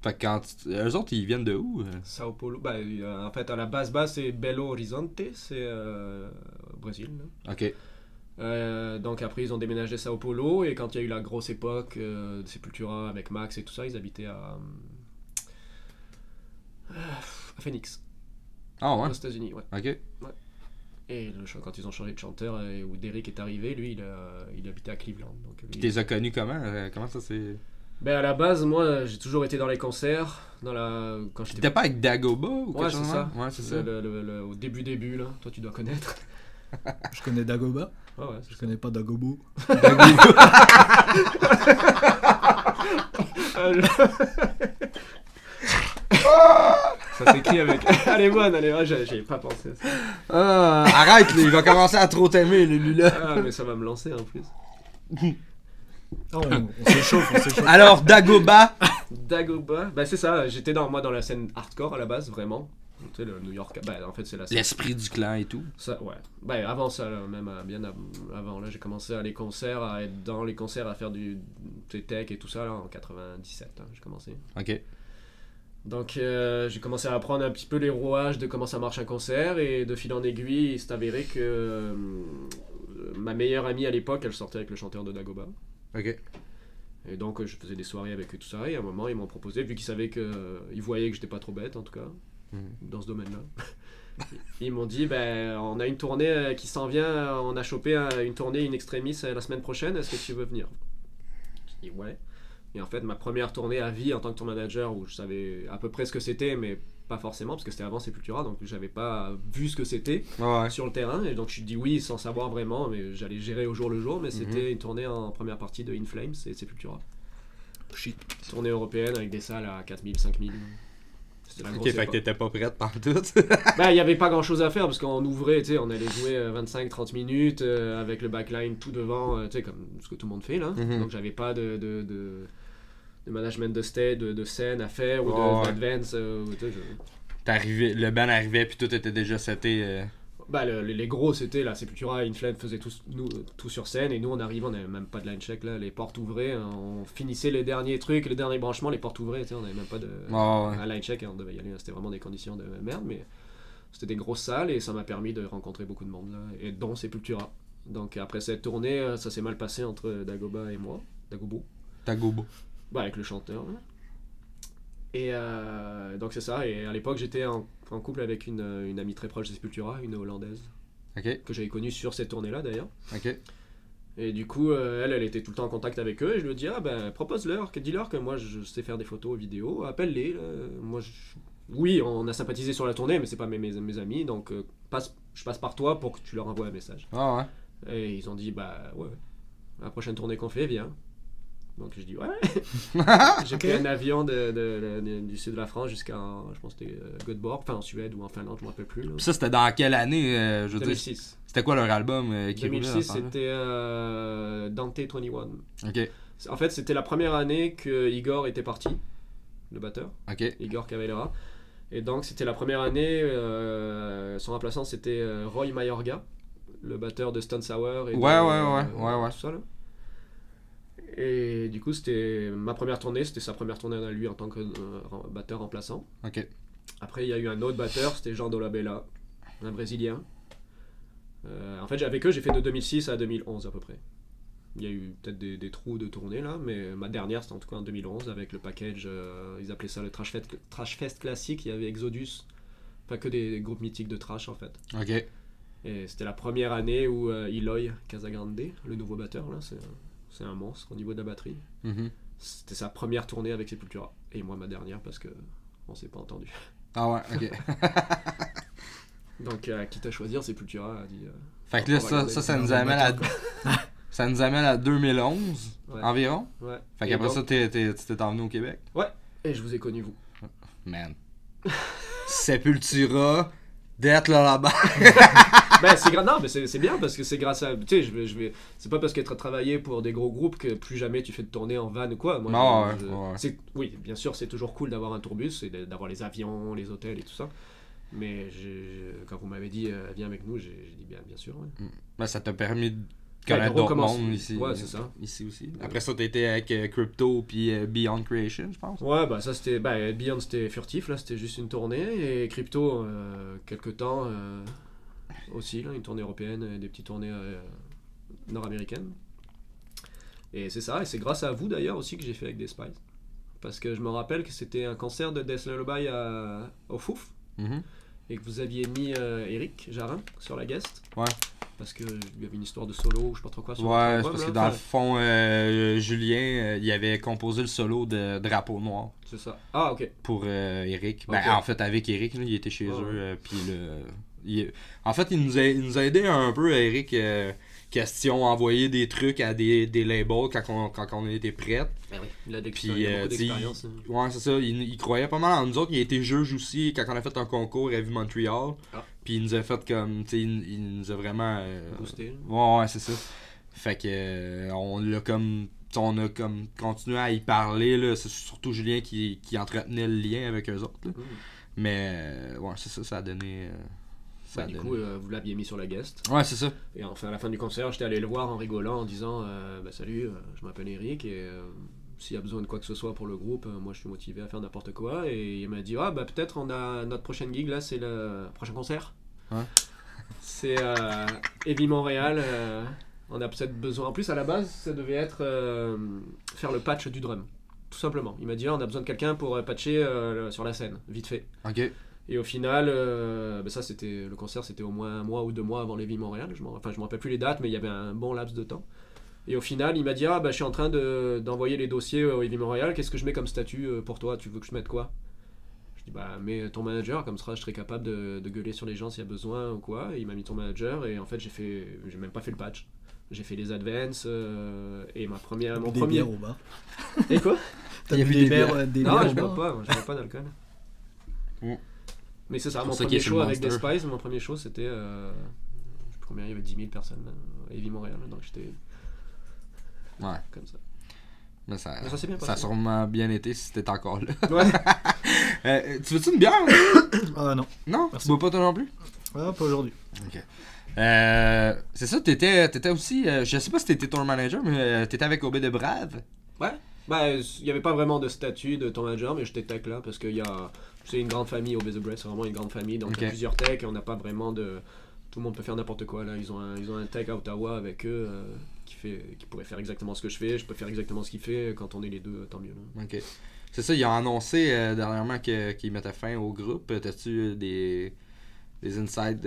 Fait que eux autres, ils viennent de où? Sao Paulo. Ben, en fait, à la base, c'est Belo Horizonte, c'est au Brésil. Là. Ok. Donc après, ils ont déménagé à Sao Paulo, et quand il y a eu la grosse époque de Sepultura avec Max et tout ça, ils habitaient à Phoenix. Ah ouais? Aux États-Unis, ouais. Ok. Ouais. Et quand ils ont changé de chanteur, où Derek est arrivé, lui, il habitait à Cleveland. Donc, tu les as connus comment? Comment ça s'est... Ben à la base, moi, j'ai toujours été dans les concerts. Quand j'étais... T'étais pas avec Dagoba ou quelque chose? Ouais, c'est ça. Au début, là. Toi, tu dois connaître. Je connais Dagoba. Ouais, je connais pas Dagobo. Ça s'écrit avec... Elle est bonne, j'avais pas pensé à ça. Arrête, il va commencer à trop t'aimer, lui là. Ah, mais ça va me lancer en plus. Oh, on s'échauffe. Alors, Dagoba. Ben c'est ça, j'étais dans la scène hardcore à la base, vraiment. Tu sais, le New York, ben en fait c'est la scène. L'esprit du clan et tout. Ça, ouais. Ben avant ça, là, même bien avant, là, j'ai commencé à être dans les concerts, à faire du tech et tout ça, là, en 97, hein, j'ai commencé. Ok. Donc j'ai commencé à apprendre un petit peu les rouages de comment ça marche un concert, et de fil en aiguille, il s'est avéré que ma meilleure amie à l'époque, elle sortait avec le chanteur de Dagoba. Ok. Et donc je faisais des soirées avec eux, tout ça, et à un moment ils m'ont proposé, vu qu'ils savaient ils voyaient que j'étais pas trop bête en tout cas, dans ce domaine-là. Ils m'ont dit, ben on a une tournée qui s'en vient, on a chopé une tournée in extremis la semaine prochaine, est-ce que tu veux venir? Je dis ouais. Et en fait, ma première tournée à vie en tant que tour manager, où je savais à peu près ce que c'était, mais pas forcément, parce que c'était avant Sepultura, donc j'avais pas vu ce que c'était sur le terrain, et donc je dis oui sans savoir vraiment, mais j'allais gérer au jour le jour, mais c'était une tournée en première partie de In Flames et Sepultura. Shit. Tournée européenne avec des salles à 4000, 5000. C'était la grosse époque. Fait que t'étais pas prête par tout. Ben, il y avait pas grand chose à faire, parce qu'on ouvrait, tu sais, on allait jouer 25-30 minutes avec le backline tout devant, tu sais, comme ce que tout le monde fait là. Donc j'avais pas de management de stage, de scène à faire, ou d'advance. Le band arrivait puis tout était déjà seté. Bah, les gros c'était là, Sepultura, Inflame faisaient tout sur scène, et nous on arrivait, on n'avait même pas de line check là, les portes ouvraient, on finissait les derniers trucs, les derniers branchements, les portes ouvraient, on n'avait même pas de line check, et on devait y aller, c'était vraiment des conditions de merde, mais c'était des grosses salles, et ça m'a permis de rencontrer beaucoup de monde là, et dont Sepultura. Donc après cette tournée, ça s'est mal passé entre Dagoba et moi, Dagobo. Bah, avec le chanteur. Hein. Et donc c'est ça, et à l'époque j'étais en couple avec une amie très proche de Sepultura, une hollandaise, que j'avais connue sur cette tournée là d'ailleurs. Et du coup, elle était tout le temps en contact avec eux. Et je lui ai dit, propose-leur, dis-leur que moi, je sais faire des photos, vidéos. Appelle-les. Oui, on a sympathisé sur la tournée, mais c'est pas mes amis. Donc, je passe par toi pour que tu leur envoies un message. Ah ouais. Et ils ont dit, ouais. La prochaine tournée qu'on fait, viens. Donc je dis ouais. J'ai pris un avion du sud de la France jusqu'à, je pense que c'était Göteborg, enfin en Suède ou en Finlande, je ne me rappelle plus. Là. Ça c'était dans quelle année 2006. C'était quoi leur album qui 2006 c'était Dante 21. Ok. En fait c'était la première année que Igor était parti, le batteur. Ok. Igor Cavalera. Et donc c'était la première année, son remplaçant c'était Roy Mayorga, le batteur de Stone Sour et ouais. Tout ça là. Et du coup, c'était ma première tournée, c'était sa première tournée à lui en tant que batteur remplaçant. Ok. Après, il y a eu un autre batteur, c'était Jean Dolabella, un Brésilien. En fait, avec eux, j'ai fait de 2006 à 2011 à peu près. Il y a eu peut-être des trous de tournée là, mais ma dernière, c'était en tout cas en 2011 avec le package, ils appelaient ça le Trash Fest classique, il y avait Exodus, enfin que des groupes mythiques de trash en fait. Ok. Et c'était la première année où Eloy Casagrande, le nouveau batteur là, c'est un monstre au niveau de la batterie. Mm-hmm. C'était sa première tournée avec Sepultura. Et moi, ma dernière, parce que on s'est pas entendu. Ah ouais, ok. Donc, quitte à choisir, Sepultura a dit... fait que là, ça nous amène à... ça nous amène à 2011, environ. Ouais. Fait qu'après ça, t'es emmené au Québec. Ouais, et je vous ai connu, vous. Man. Sepultura, Death Lullaby. Non, mais c'est bien parce que c'est grâce à, tu sais, c'est pas parce qu'être travaillé pour des gros groupes que plus jamais tu fais de tournée en van ou quoi. Moi, oui, bien sûr, c'est toujours cool d'avoir un tourbus et d'avoir les avions, les hôtels et tout ça. Mais quand vous m'avez dit viens avec nous, j'ai dit bien sûr. Ouais. Ben, ça t'a permis de connaître d'autres mondes ici. Ouais, c'est ça. Ici aussi. Après ça, t'as été avec Crypto puis Beyond Creation, je pense. Ouais, ça c'était. Beyond c'était furtif, là c'était juste une tournée. Et Crypto, quelques temps. Aussi, là, une tournée européenne, des petites tournées nord-américaines. Et c'est ça, et c'est grâce à vous d'ailleurs aussi que j'ai fait avec des Spies. Parce que je me rappelle que c'était un concert de Death Lullaby au Fouf, et que vous aviez mis Eric Jarin sur la guest. Ouais. Parce qu'il y avait une histoire de solo, je sais pas trop quoi. Sur ouais, c'est parce que dans le fond, Julien, il avait composé le solo de Drapeau Noir. C'est ça. Ah, ok. Pour Eric. Okay. En fait, avec Eric, là, il était chez eux, puis en fait, il nous a aidé un peu, Eric, question envoyer des trucs à des labels quand on était prêts. Ben oui, il a d'expérience. Ouais, c'est ça, il croyait pas mal en nous autres. Il a été juge aussi quand on a fait un concours à Heavy Montreal. Puis il nous a fait comme, tu sais, il nous a vraiment boosté. Ouais, c'est ça. Fait que on a comme continué à y parler là. C'est surtout Julien qui entretenait le lien avec eux autres là. Mais ouais, c'est ça, ça a donné du coup, vous l'aviez mis sur la guest. Ouais, c'est ça. Et enfin, à la fin du concert, j'étais allé le voir en rigolant, en disant salut, je m'appelle Eric et s'il y a besoin de quoi que ce soit pour le groupe, moi je suis motivé à faire n'importe quoi. Et il m'a dit peut-être on a notre prochaine gig là, c'est le prochain concert. Ouais. C'est Heavy Montréal. On a peut-être besoin. En plus, à la base, ça devait être faire le patch du drum. Tout simplement. Il m'a dit on a besoin de quelqu'un pour patcher sur la scène, vite fait. Ok. Et au final, ça c'était le concert, c'était au moins un mois ou 2 mois avant Heavy Montréal. Je me rappelle plus les dates, mais il y avait un bon laps de temps. Et au final, il m'a dit je suis en train d'envoyer les dossiers au Heavy Montréal. Qu'est-ce que je mets comme statut pour toi? Tu veux que je mette quoi? Je dis mets ton manager, comme ça je serai capable de gueuler sur les gens s'il y a besoin ou quoi. Et il m'a mis ton manager et en fait j'ai même pas fait le patch. J'ai fait les advances et mon premier. Bières au bar. Et quoi? T'as vu des bières Non, je bois pas d'alcool. Mais c'est ça, mon premier show avec des Spies, mon premier show c'était. Je sais plus combien, il y avait 10 000 personnes à Heavy Montréal, donc j'étais. Ouais. Comme ça. Mais ça s'est bien passé. Ça a sûrement bien été si t'étais encore là. Ouais. Tu veux-tu une bière? Non. Non? Merci. Tu bois pas toi non plus? Pas aujourd'hui. Ok. C'est ça, t'étais aussi. Je sais pas si t'étais tour manager, mais t'étais avec Obé de Brave. Ouais. Il n'y avait pas vraiment de statut de tour manager, mais j'étais tech là parce que c'est une grande famille, Obé de Brave, c'est vraiment une grande famille, donc il y a plusieurs techs et on n'a pas vraiment de. Tout le monde peut faire n'importe quoi là. Ils ont un tech à Ottawa avec eux qui pourrait faire exactement ce que je fais. Je peux faire exactement ce qu'il fait. Quand on est les deux, tant mieux. Là. Ok. C'est ça, ils ont annoncé dernièrement qu'ils mettaient fin au groupe. T'as-tu des insights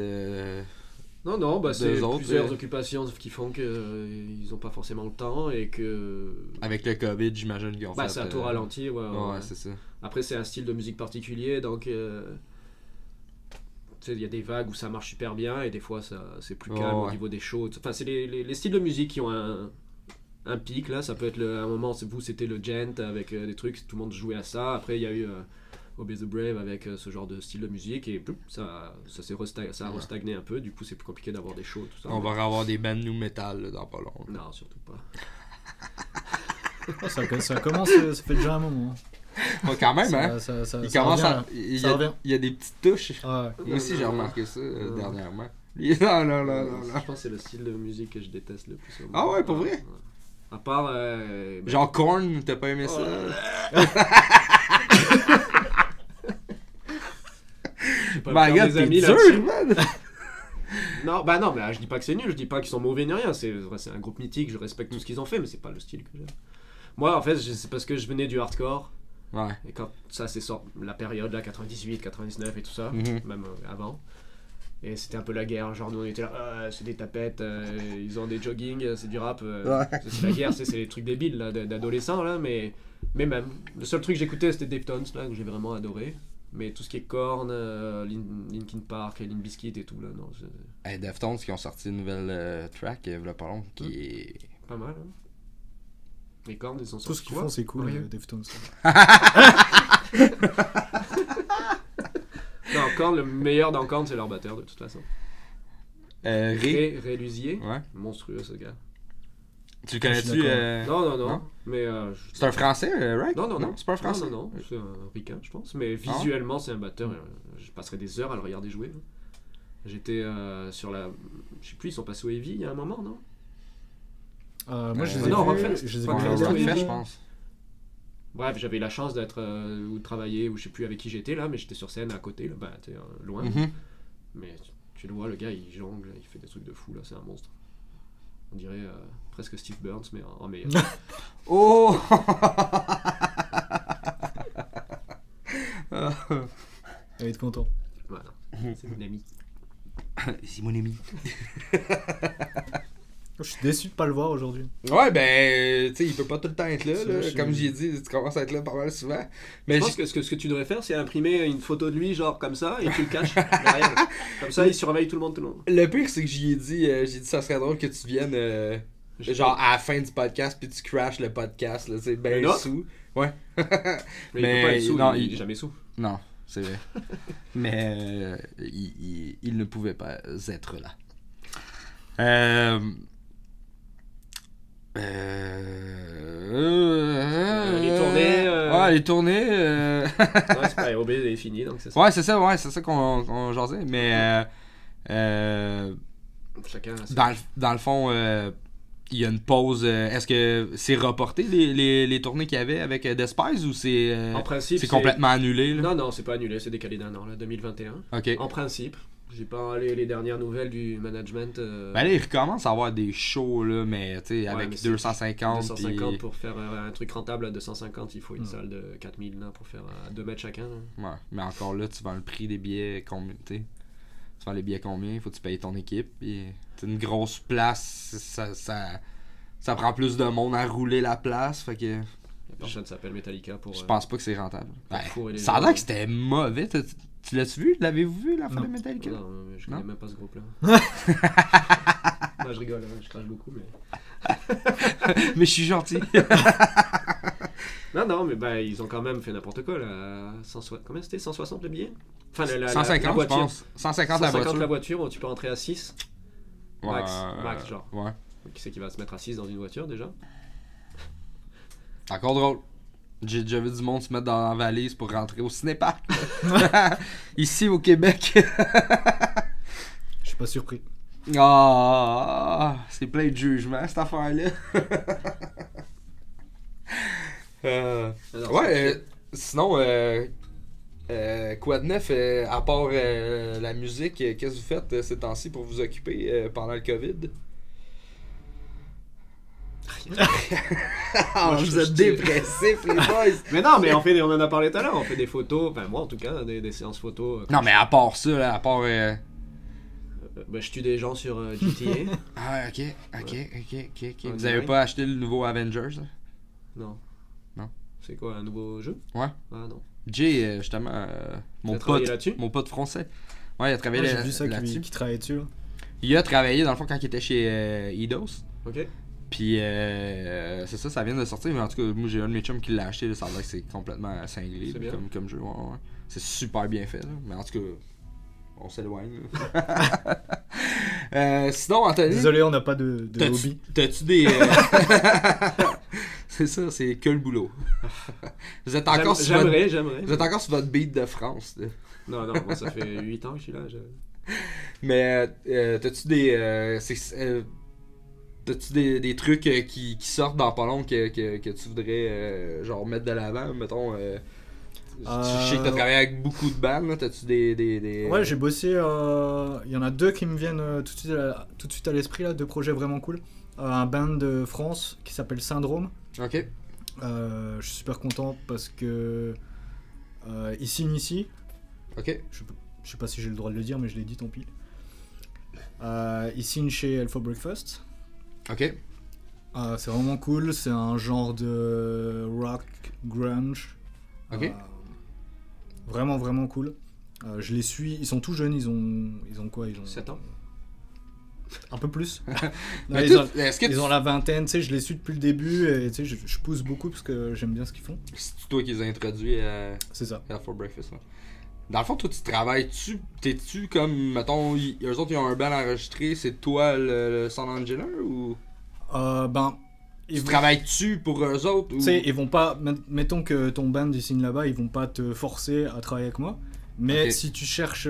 Non, bah c'est plusieurs occupations qui font qu'ils n'ont pas forcément le temps et que... Avec le COVID, j'imagine qu'ils ont fait... ça a tout ralenti, ouais, c'est ça. Après, c'est un style de musique particulier, donc... il y a des vagues où ça marche super bien et des fois c'est plus calme au niveau des shows. Enfin, c'est les styles de musique qui ont un pic, là. Ça peut être un moment, c'était le gent avec des trucs, tout le monde jouait à ça. Après, il y a eu... Obey the Brave avec ce genre de style de musique et ça a restagné un peu, du coup c'est plus compliqué d'avoir des shows, tout ça. On va avoir des bands new metal là, dans pas long. Non, surtout pas. Ça commence, ça fait déjà un moment. Ouais, quand même, hein. Il commence il y a des petites touches. Ouais. Moi aussi j'ai remarqué ça dernièrement. Non. Je pense que c'est le style de musique que je déteste le plus. Ah ouais, pour vrai? À part... genre Korn, t'as pas aimé ça? My God, t'es dur, man! non, mais je dis pas que c'est nul, je dis pas qu'ils sont mauvais ni rien, c'est un groupe mythique, je respecte tout ce qu'ils ont fait, mais c'est pas le style que j'aime. Moi, en fait, c'est parce que je venais du hardcore, et quand ça c'est la période là, 98, 99 et tout ça, même avant, et c'était un peu la guerre, genre nous on était là, c'est des tapettes, ils ont des jogging, c'est du rap, c'est la guerre, c'est les trucs débiles là, d'adolescents là, mais même, le seul truc que j'écoutais c'était Deftones là, que j'ai vraiment adoré. Mais tout ce qui est Korn, Linkin Park, Limp Bizkit et tout là, non. Deftones qui ont sorti une nouvelle track, il y a pas longtemps, qui est... Pas mal, hein. Les Korn, ils sont sortis. Tout ce qu'ils font, c'est cool, Deftones. Non, Korn, le meilleur dans Korn, c'est leur batteur, de toute façon. Ray Luzier. Ouais. Monstrueux, ce gars. Tu le connais-tu? Non. Mais, c'est un français, right? Non, c'est pas un français? Non, c'est un ricain, je pense. Mais visuellement, c'est un batteur. Je passerai des heures à le regarder jouer. J'étais sur la... Je sais plus, ils sont passés au Heavy il y a un moment, non? Moi, je les ai vus. Rockfest, je pense. Bref, j'avais la chance d'être ou de travailler, ou je sais plus avec qui j'étais là, mais j'étais sur scène à côté, là, loin. Mais tu le vois, le gars, il jongle, il fait des trucs de fou, là, c'est un monstre. On dirait presque Steve Burns, mais en meilleur. Oh! Elle est content. Voilà, c'est mon ami. C'est mon ami. Je suis déçu de pas le voir aujourd'hui. Ouais, ben, tu sais, il peut pas tout le temps être là. Comme j'ai dit, tu commences à être là pas mal souvent. Mais je pense que ce que tu devrais faire, c'est imprimer une photo de lui, genre comme ça, et tu le caches derrière. Comme ça, il surveille tout le monde. Le pire, c'est que j'ai dit, ça serait drôle que tu viennes, genre à la fin du podcast, puis tu crashes le podcast, là, c'est ben sous. Ouais. Mais il peut pas être sous, il est jamais sous. Non, c'est vrai. Mais il ne pouvait pas être là. Les tournées. Ouais, les tournées. Ouais, c'est pas OB est fini, donc c'est ça. Ouais, c'est ça qu'on jasait. Mais chacun dans le fond, il y a une pause. Est-ce que c'est reporté les tournées qu'il y avait avec Despise ou c'est en principe, c'est complètement annulé là? Non, c'est pas annulé, c'est décalé d'un an, là, 2021. Ok. En principe. J'ai pas les dernières nouvelles du management. Ben là, il recommence à avoir des shows, là, mais tu sais, avec 250. 250 pour faire un truc rentable à 250, il faut une salle de 4000 là, pour faire 2 mètres chacun. Là. Ouais, mais encore là, tu vends le prix des billets, combien, tu vends les billets combien, il faut que tu payes ton équipe. Puis, une grosse place, ça prend plus de monde à rouler la place, fait que... Personne s'appelle Metallica pour... Je pense pas que c'est rentable. Ça a l'air que c'était mauvais. Tu l'as-tu vu? L'avez-vous vu, la fin de Metallica? Non, je connais même pas ce groupe-là. Non, je rigole, je crache beaucoup, mais... mais je suis gentil. non, mais ils ont quand même fait n'importe quoi, là. Combien c'était? 160 le billet? Enfin, 150, la voiture. Je pense. 150 la voiture. La voiture, où tu peux entrer à 6. Max, genre. Ouais. Qui c'est qui va se mettre à 6 dans une voiture, déjà? Encore drôle. J'ai déjà vu du monde se mettre dans la valise pour rentrer au cinépark. Ici au Québec. Je suis pas surpris. C'est plein de jugement cette affaire-là. Sinon, quoi de neuf, à part la musique, qu'est-ce que vous faites ces temps-ci pour vous occuper pendant le COVID? Vous êtes dépressifs, les boys. Mais non, mais on en a parlé tout à l'heure. On fait des photos, enfin moi en tout cas, des séances photos. Non, mais à part ça, là, à part je tue des gens sur GTA. Ah, ok. Vous avez pas acheté le nouveau Avengers? Non. Non. C'est quoi, un nouveau jeu? Ouais. Ah non. Jay, justement, mon pote français. Ouais, il a travaillé là-dessus. J'ai vu ça qui travaillait dessus. Là. Il a travaillé, dans le fond, quand il était chez Eidos. Ok. Puis, c'est ça vient de sortir. Mais en tout cas, moi, j'ai un de mes chums qui l'a acheté. Là, ça a l'air que c'est complètement cinglé comme jeu. Ouais. C'est super bien fait. Là. Mais en tout cas, on s'éloigne. Sinon, Anthony... Désolé, on n'a pas de hobby. T'as-tu des... C'est ça, c'est que le boulot. Vous êtes encore sur J'aimerais. Vous êtes encore sur votre beat de France. Là. Non, moi ça fait 8 ans que je suis là. Mais t'as-tu des trucs qui sortent dans pas long que tu voudrais genre mettre de l'avant, mettons je sais que t'as travaillé avec beaucoup de bandes, là. T'as-tu des... Ouais, j'ai bossé, il y en a 2 qui me viennent tout de suite à l'esprit, là, 2 projets vraiment cool. Un band de France qui s'appelle Syndrome. Ok. Je suis super content parce que ils signent ici. Ok. Je sais pas si j'ai le droit de le dire, mais je l'ai dit, tant pis. Ils signent chez Hell for Breakfast. Ok. C'est vraiment cool, c'est un genre de rock grunge. Ok. Vraiment, vraiment cool. Je les suis, ils sont tout jeunes, ils ont quoi? Ils ont 7 ans. Un peu plus. Non, ils ont la vingtaine, tu sais, je les suis depuis le début et tu sais, je pousse beaucoup parce que j'aime bien ce qu'ils font. C'est toi qui les as introduits à C'est ça. Hell for Breakfast. Là. Dans le fond, toi, tu travailles-tu, t'es-tu comme, mettons, eux autres, ils ont un band enregistré, c'est toi le sound engineer ou... Tu travailles-tu pour eux autres ou... Tu sais, ils vont pas, mettons que ton band ils signent là-bas, ils vont pas te forcer à travailler avec moi. Mais okay. si tu cherches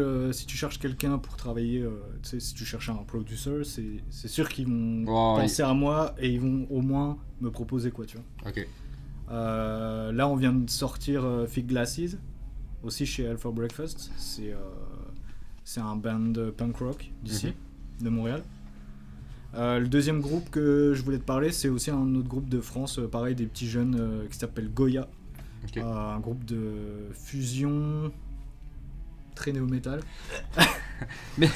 quelqu'un pour travailler, si tu cherches un producer, c'est sûr qu'ils vont penser à moi et ils vont au moins me proposer quoi, tu vois. Ok. Là, on vient de sortir Fig Glasses, aussi chez Hell for Breakfast. C'est un band punk rock d'ici, de Montréal. Le deuxième groupe que je voulais te parler, c'est aussi un autre groupe de France, pareil, des petits jeunes qui s'appelle Goya. Okay. Un groupe de fusion... très néo-metal. mais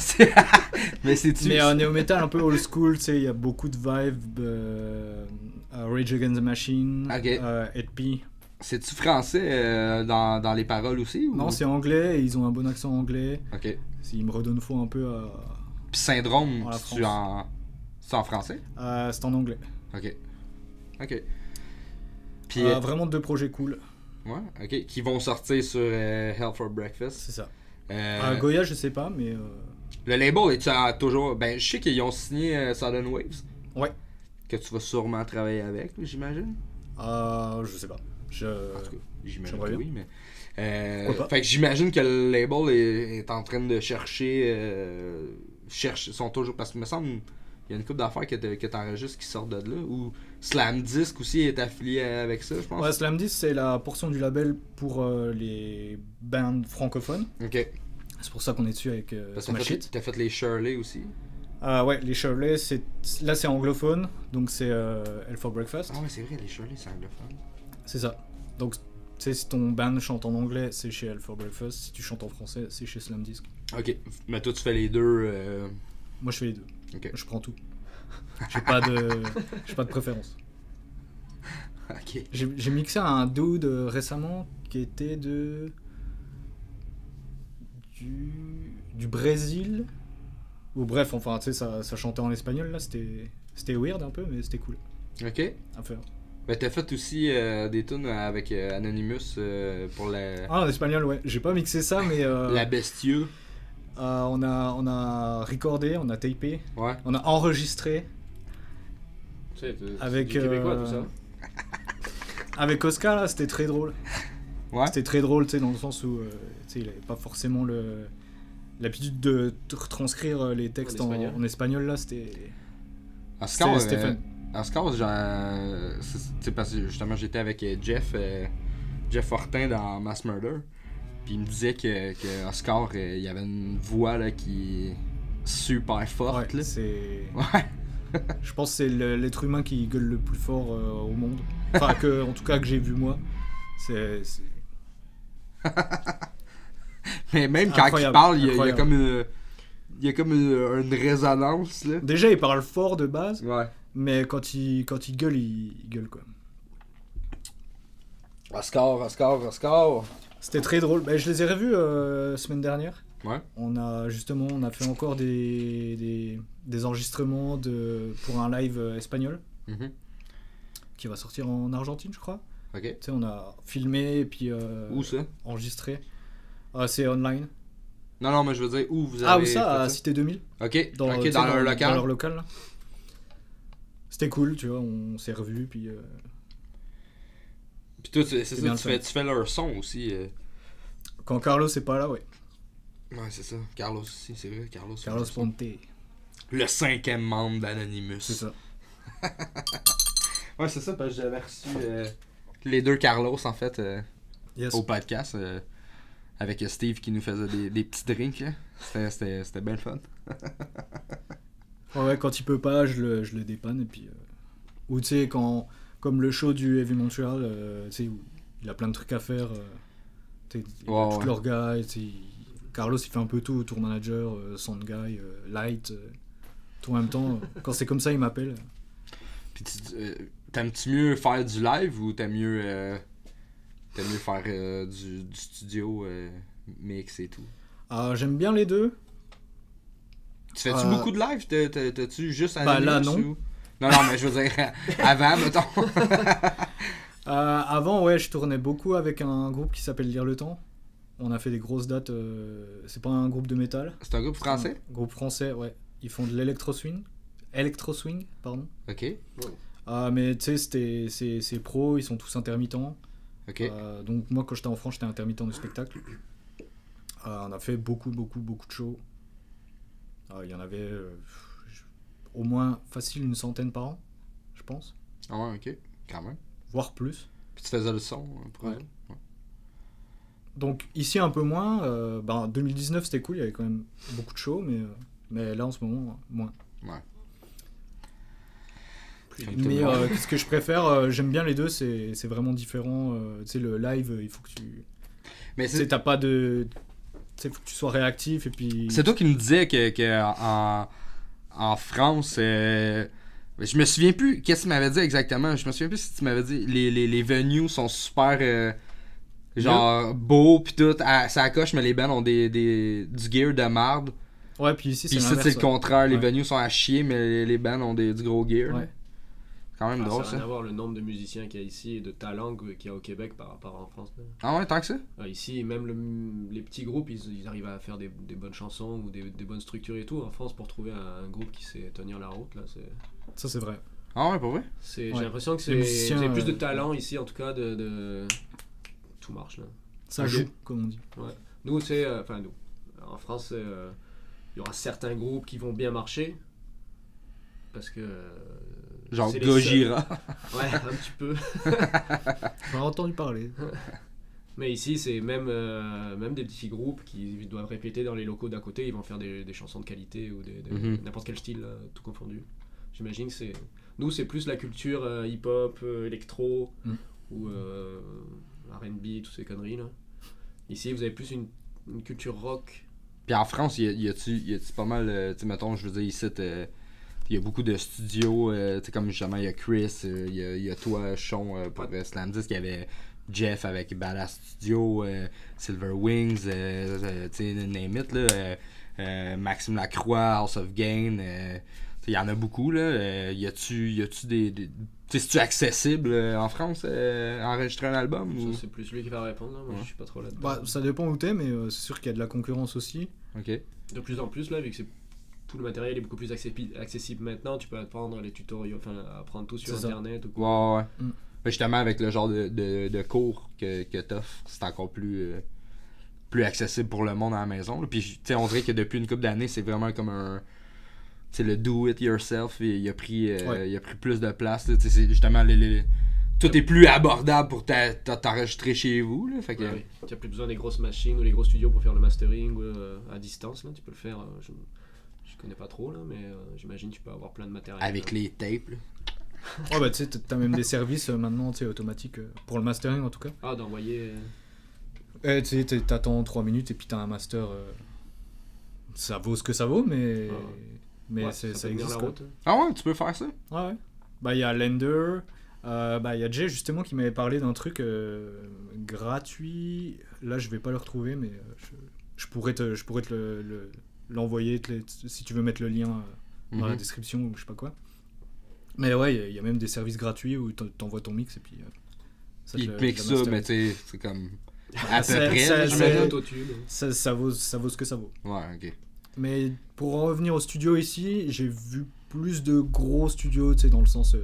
néo-metal un peu old school, tu sais, il y a beaucoup de vibes Rage Against the Machine, Ed.P. C'est-tu français dans les paroles aussi ou... Non, c'est anglais et ils ont un bon accent anglais. Ok. Ils me redonnent faux un peu à... Puis Syndrome, c'est en français? C'est en anglais. Ok. Puis, vraiment 2 projets cool. Ouais, ok. Qui vont sortir sur Hell for Breakfast. C'est ça. Goya, je sais pas, mais... Le label est toujours... Ben, je sais qu'ils ont signé Sudden Waves. Ouais. Que tu vas sûrement travailler avec, j'imagine. Je sais pas. En tout cas, j'imagine que oui, mais... Fait que j'imagine que le label est en train de chercher... sont toujours... Parce que me semble... Il y a une couple d'affaires que t'enregistres qui sortent de là. Ou Slam Disc aussi est affilié avec ça, je pense. Ouais, Slam Disc, c'est la portion du label pour les bands francophones. Ok. C'est pour ça qu'on est dessus avec Smash It. T'as fait les Shirley aussi. Ouais, les Shirley, là c'est anglophone, donc c'est Hell for Breakfast. Ah ouais, c'est vrai, les Shirley c'est anglophone. C'est ça. Donc, tu sais, si ton band chante en anglais, c'est chez Hell for Breakfast. Si tu chantes en français, c'est chez Slam Disc. Ok, mais toi tu fais les deux. Moi je fais les deux. Okay. Je prends tout. J'ai pas de préférence. Ok. J'ai mixé un dude récemment qui était du Brésil. Ou bref, enfin, tu sais, ça chantait en espagnol là, c'était weird un peu, mais c'était cool. Ok. À faire. Ben, t'as fait aussi des tunes avec Anonymous pour la... Ah, en espagnol, ouais. J'ai pas mixé ça, mais... La Bestieux. On a recordé, on a tapé, ouais. On a enregistré. Avec du québécois, tout ça. Avec Oscar, là, c'était très drôle. Ouais. C'était très drôle, tu sais, dans le sens où il avait pas forcément l'habitude de retranscrire les textes en espagnol, là, c'était... C'était fun. Oscar, c'est parce que justement j'étais avec Jeff Fortin dans Mass Murder. Puis il me disait que Oscar, il y avait une voix là, qui est super forte. Ouais, là. C'est... Ouais. Je pense que c'est l'être humain qui gueule le plus fort au monde. Enfin, en tout cas que j'ai vu moi. C'est... Mais même quand il parle, il y a comme il y a comme une résonance, là. Déjà, il parle fort de base. Ouais. Mais quand il gueule, il gueule, quoi. Oscar. C'était très drôle. Bah, je les ai revus semaine dernière. Ouais. On a fait encore des enregistrements pour un live espagnol qui va sortir en Argentine, je crois. Ok. Tu sais, on a filmé et puis où ça? Enregistré. C'est online. Non, mais je veux dire où vous avez. Ah, où ça? À Cité 2000. Ok. Dans leur local. Dans leur local, là. C'était cool, tu vois. On s'est revus puis. Puis toi, c'est ça, tu fais leur son aussi. Quand Carlos est pas là, ouais. Ouais, c'est ça. Carlos aussi, c'est vrai. Carlos Ponte. Le 5e membre d'Anonymous. C'est ça. Ouais, c'est ça, parce que j'avais reçu les 2 Carlos, en fait, yes. au podcast, avec Steve qui nous faisait des petits drinks. Là. C'était bien le fun. Ouais, quand il peut pas, je le dépanne. Et puis, ou tu sais, comme le show du Heavy Montreal, tu sais, il a plein de trucs à faire. Il a tout leur gars. Carlos, il fait un peu tout, tour manager, sound guy, light, tout en même temps. Quand c'est comme ça, il m'appelle. Puis t'aimes-tu mieux faire du live ou t'aimes mieux faire du studio mix et tout? J'aime bien les deux. Tu fais-tu beaucoup de live? T'as-tu juste Anonymous? Là, non. Ou... Non, mais je veux dire, avant, mettons. Avant, ouais, je tournais beaucoup avec un groupe qui s'appelle Lire le Temps. On a fait des grosses dates. C'est pas un groupe de métal. C'est un groupe français? Un groupe français, ouais. Ils font de l'électro-swing. Electro-swing, pardon. Ok. Mais tu sais, c'est pro, ils sont tous intermittents. Ok. Donc moi, quand j'étais en France, j'étais intermittent du spectacle. On a fait beaucoup de shows. Il y en avait au moins facile une centaine par an, je pense. Ah ouais, ok. Quand même. Voire plus. Puis tu faisais le son pour elle. Ouais. Donc ici un peu moins. 2019 c'était cool, il y avait quand même beaucoup de shows, mais là en ce moment, moins. Ouais. Mais qu'est-ce que je préfère? J'aime bien les deux, c'est vraiment différent. Tu sais, le live, il faut que tu... Mais c'est... t'as pas de... Tu sais, faut que tu sois réactif et puis... C'est toi qui me disais que en France... Je me souviens plus qu'est-ce que tu m'avais dit exactement. Je me souviens plus si tu m'avais dit les venues sont super... genre beaux pis tout. Ça coche, mais les bands ont du gear de marde. Ouais, puis ici, c'est l'inverse. Puis c'est le contraire. Les venues sont à chier, mais les bands ont du gros gear. Ouais. Quand même drôle, ça. Ça n'a rien à voir le nombre de musiciens qu'il y a ici et de talents qu'il y a au Québec par rapport en France. Là. Ah ouais, tant que ça? Ici, même les petits groupes, ils arrivent à faire des bonnes chansons ou des bonnes structures et tout. En France, pour trouver un groupe qui sait tenir la route, là, c'est... Ça, c'est vrai. Ah ouais, pour vrai? J'ai l'impression que vous avez plus de talent ici, en tout cas, tout marche, là. Ça joue, comme on dit. Ouais. Nous, c'est... nous. En France, il y aura certains groupes qui vont bien marcher, parce que... genre Gojira. Ouais, un petit peu. J'en ai entendu parler. Mais ici, c'est même des petits groupes qui doivent répéter dans les locaux d'à côté, ils vont faire des chansons de qualité ou n'importe quel style, tout confondu. J'imagine que c'est... Nous, c'est plus la culture hip-hop, électro, ou R&B, toutes ces conneries, là. Ici, vous avez plus une culture rock. Puis en France, y a-tu pas mal... tu sais, mettons, je veux dire, ici... Il y a beaucoup de studios, comme justement il y a Chris, il y a toi, Sean pour Slam Disc, il y avait Jeff avec Badass Studio, Silver Wings, name it, là, Maxime Lacroix, House of Gain, il y en a beaucoup, là. Y a-tu des c'est-tu accessible en France, enregistrer un album? Ça, c'est plus lui qui va répondre, là. Moi je suis pas trop là-dedans. Ça dépend où t'es, mais c'est sûr qu'il y a de la concurrence aussi. Ok. De plus en plus, là, vu que tout le matériel est beaucoup plus accessible maintenant, tu peux apprendre les tutoriels, apprendre tout sur internet ou quoi. Ouais. Mais justement, avec le genre de cours que t'offres, c'est encore plus accessible pour le monde à la maison. Là. Puis, on dirait que depuis une couple d'années, c'est vraiment comme un... Tu sais, le do it yourself, il a pris plus de place. C'est justement, tout est plus abordable pour t'enregistrer chez vous. Là, fait que... oui. Tu n'as plus besoin des grosses machines ou les gros studios pour faire le mastering à distance. Là. Tu peux le faire... Je connais pas trop là, mais j'imagine que tu peux avoir plein de matériel. Avec les tapes. Oh bah tu sais, t'as même des services maintenant, tu sais, automatiques pour le mastering en tout cas. Ah, d'envoyer. Tu sais, t'attends 3 minutes et puis t'as un master ça vaut ce que ça vaut, mais ça existe. La route. Ah ouais, tu peux faire ça? Ouais. Bah, il y a Lender, il y a Jay justement qui m'avait parlé d'un truc gratuit. Là, je vais pas le retrouver, mais je pourrais te l'envoyer si tu veux mettre le lien dans la description ou je sais pas quoi. Mais ouais, il y a même des services gratuits où t'envoies ton mix et puis il te mixe ça, mais tu sais, c'est comme à peu près. Ça vaut ce que ça vaut. Ouais, ok. Mais pour en revenir au studio ici, j'ai vu plus de gros studios, tu sais, dans le sens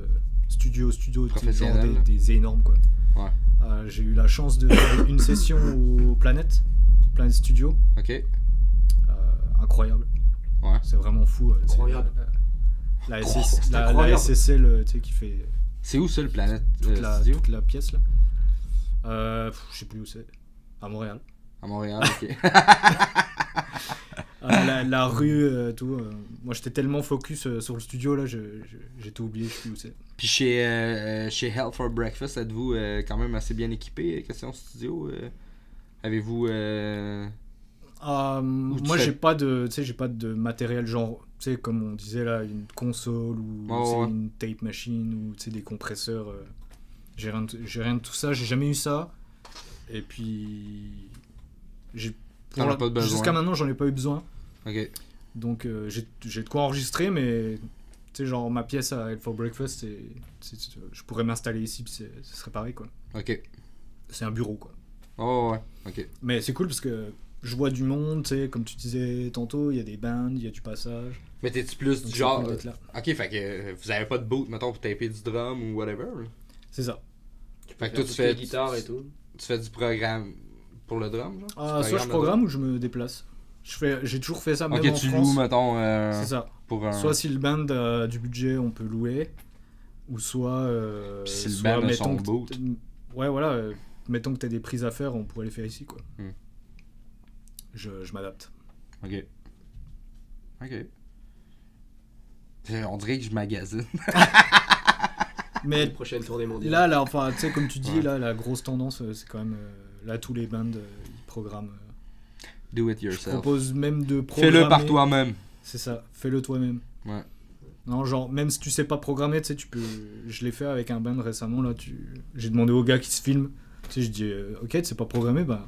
studio, genre des énormes, quoi. Ouais. J'ai eu la chance de faire une session au Planet Studio. Ok. Incroyable. Ouais. C'est vraiment fou. Incroyable. La SSL, tu sais, qui fait... C'est où ça, le Planet Studio? Toute la pièce, là. Je sais plus où c'est. À Montréal. À Montréal, ok. La rue, tout. Moi, j'étais tellement focus sur le studio, là, j'ai tout oublié, je sais plus où c'est. Puis chez Hell for Breakfast, êtes-vous quand même assez bien équipé, question studio? Avez-vous... moi, j'ai pas de matériel genre, tu sais, comme on disait là, une console ou une tape machine ou des compresseurs. J'ai rien de tout ça, j'ai jamais eu ça. Et puis, jusqu'à maintenant, j'en ai pas eu besoin. Ok. Donc, j'ai de quoi enregistrer, mais tu sais, genre ma pièce à Hell for Breakfast, je pourrais m'installer ici, puis ce serait pareil, quoi. Ok. C'est un bureau, quoi. Oh ouais, ok. Mais c'est cool parce que je vois du monde, tu sais, comme tu disais tantôt, il y a des bands, il y a du passage. Mais t'es-tu plus du genre... Cool ok, fait que vous avez pas de boot, mettons, pour taper du drum ou whatever? C'est ça. Fait que toi, tu fais... guitare et tout. Tu fais du programme pour le drum, genre? Soit je programme ou je me déplace. J'ai toujours fait ça, même en France. Ok, tu loues, mettons... c'est ça. Pour un... Soit si le band a du budget, on peut louer. Ou soit... si le band a son boot. Ouais, voilà. Mettons que t'as des prises à faire, on pourrait les faire ici, quoi. Je m'adapte. Ok. On dirait que je magasine. Mais prochaine tournée mondiale. Là, enfin, tu sais, comme tu dis, là, la grosse tendance, c'est quand même... là, tous les bands, ils programment... Do it yourself. Je propose même de programmer... Fais-le par toi-même. C'est ça, fais-le toi-même. Ouais. Non, genre, même si tu sais pas programmer, tu sais, tu peux... Je l'ai fait avec un band récemment, là, j'ai demandé au gars qui se filme, tu sais, je dis, ok, tu sais pas programmer, bah,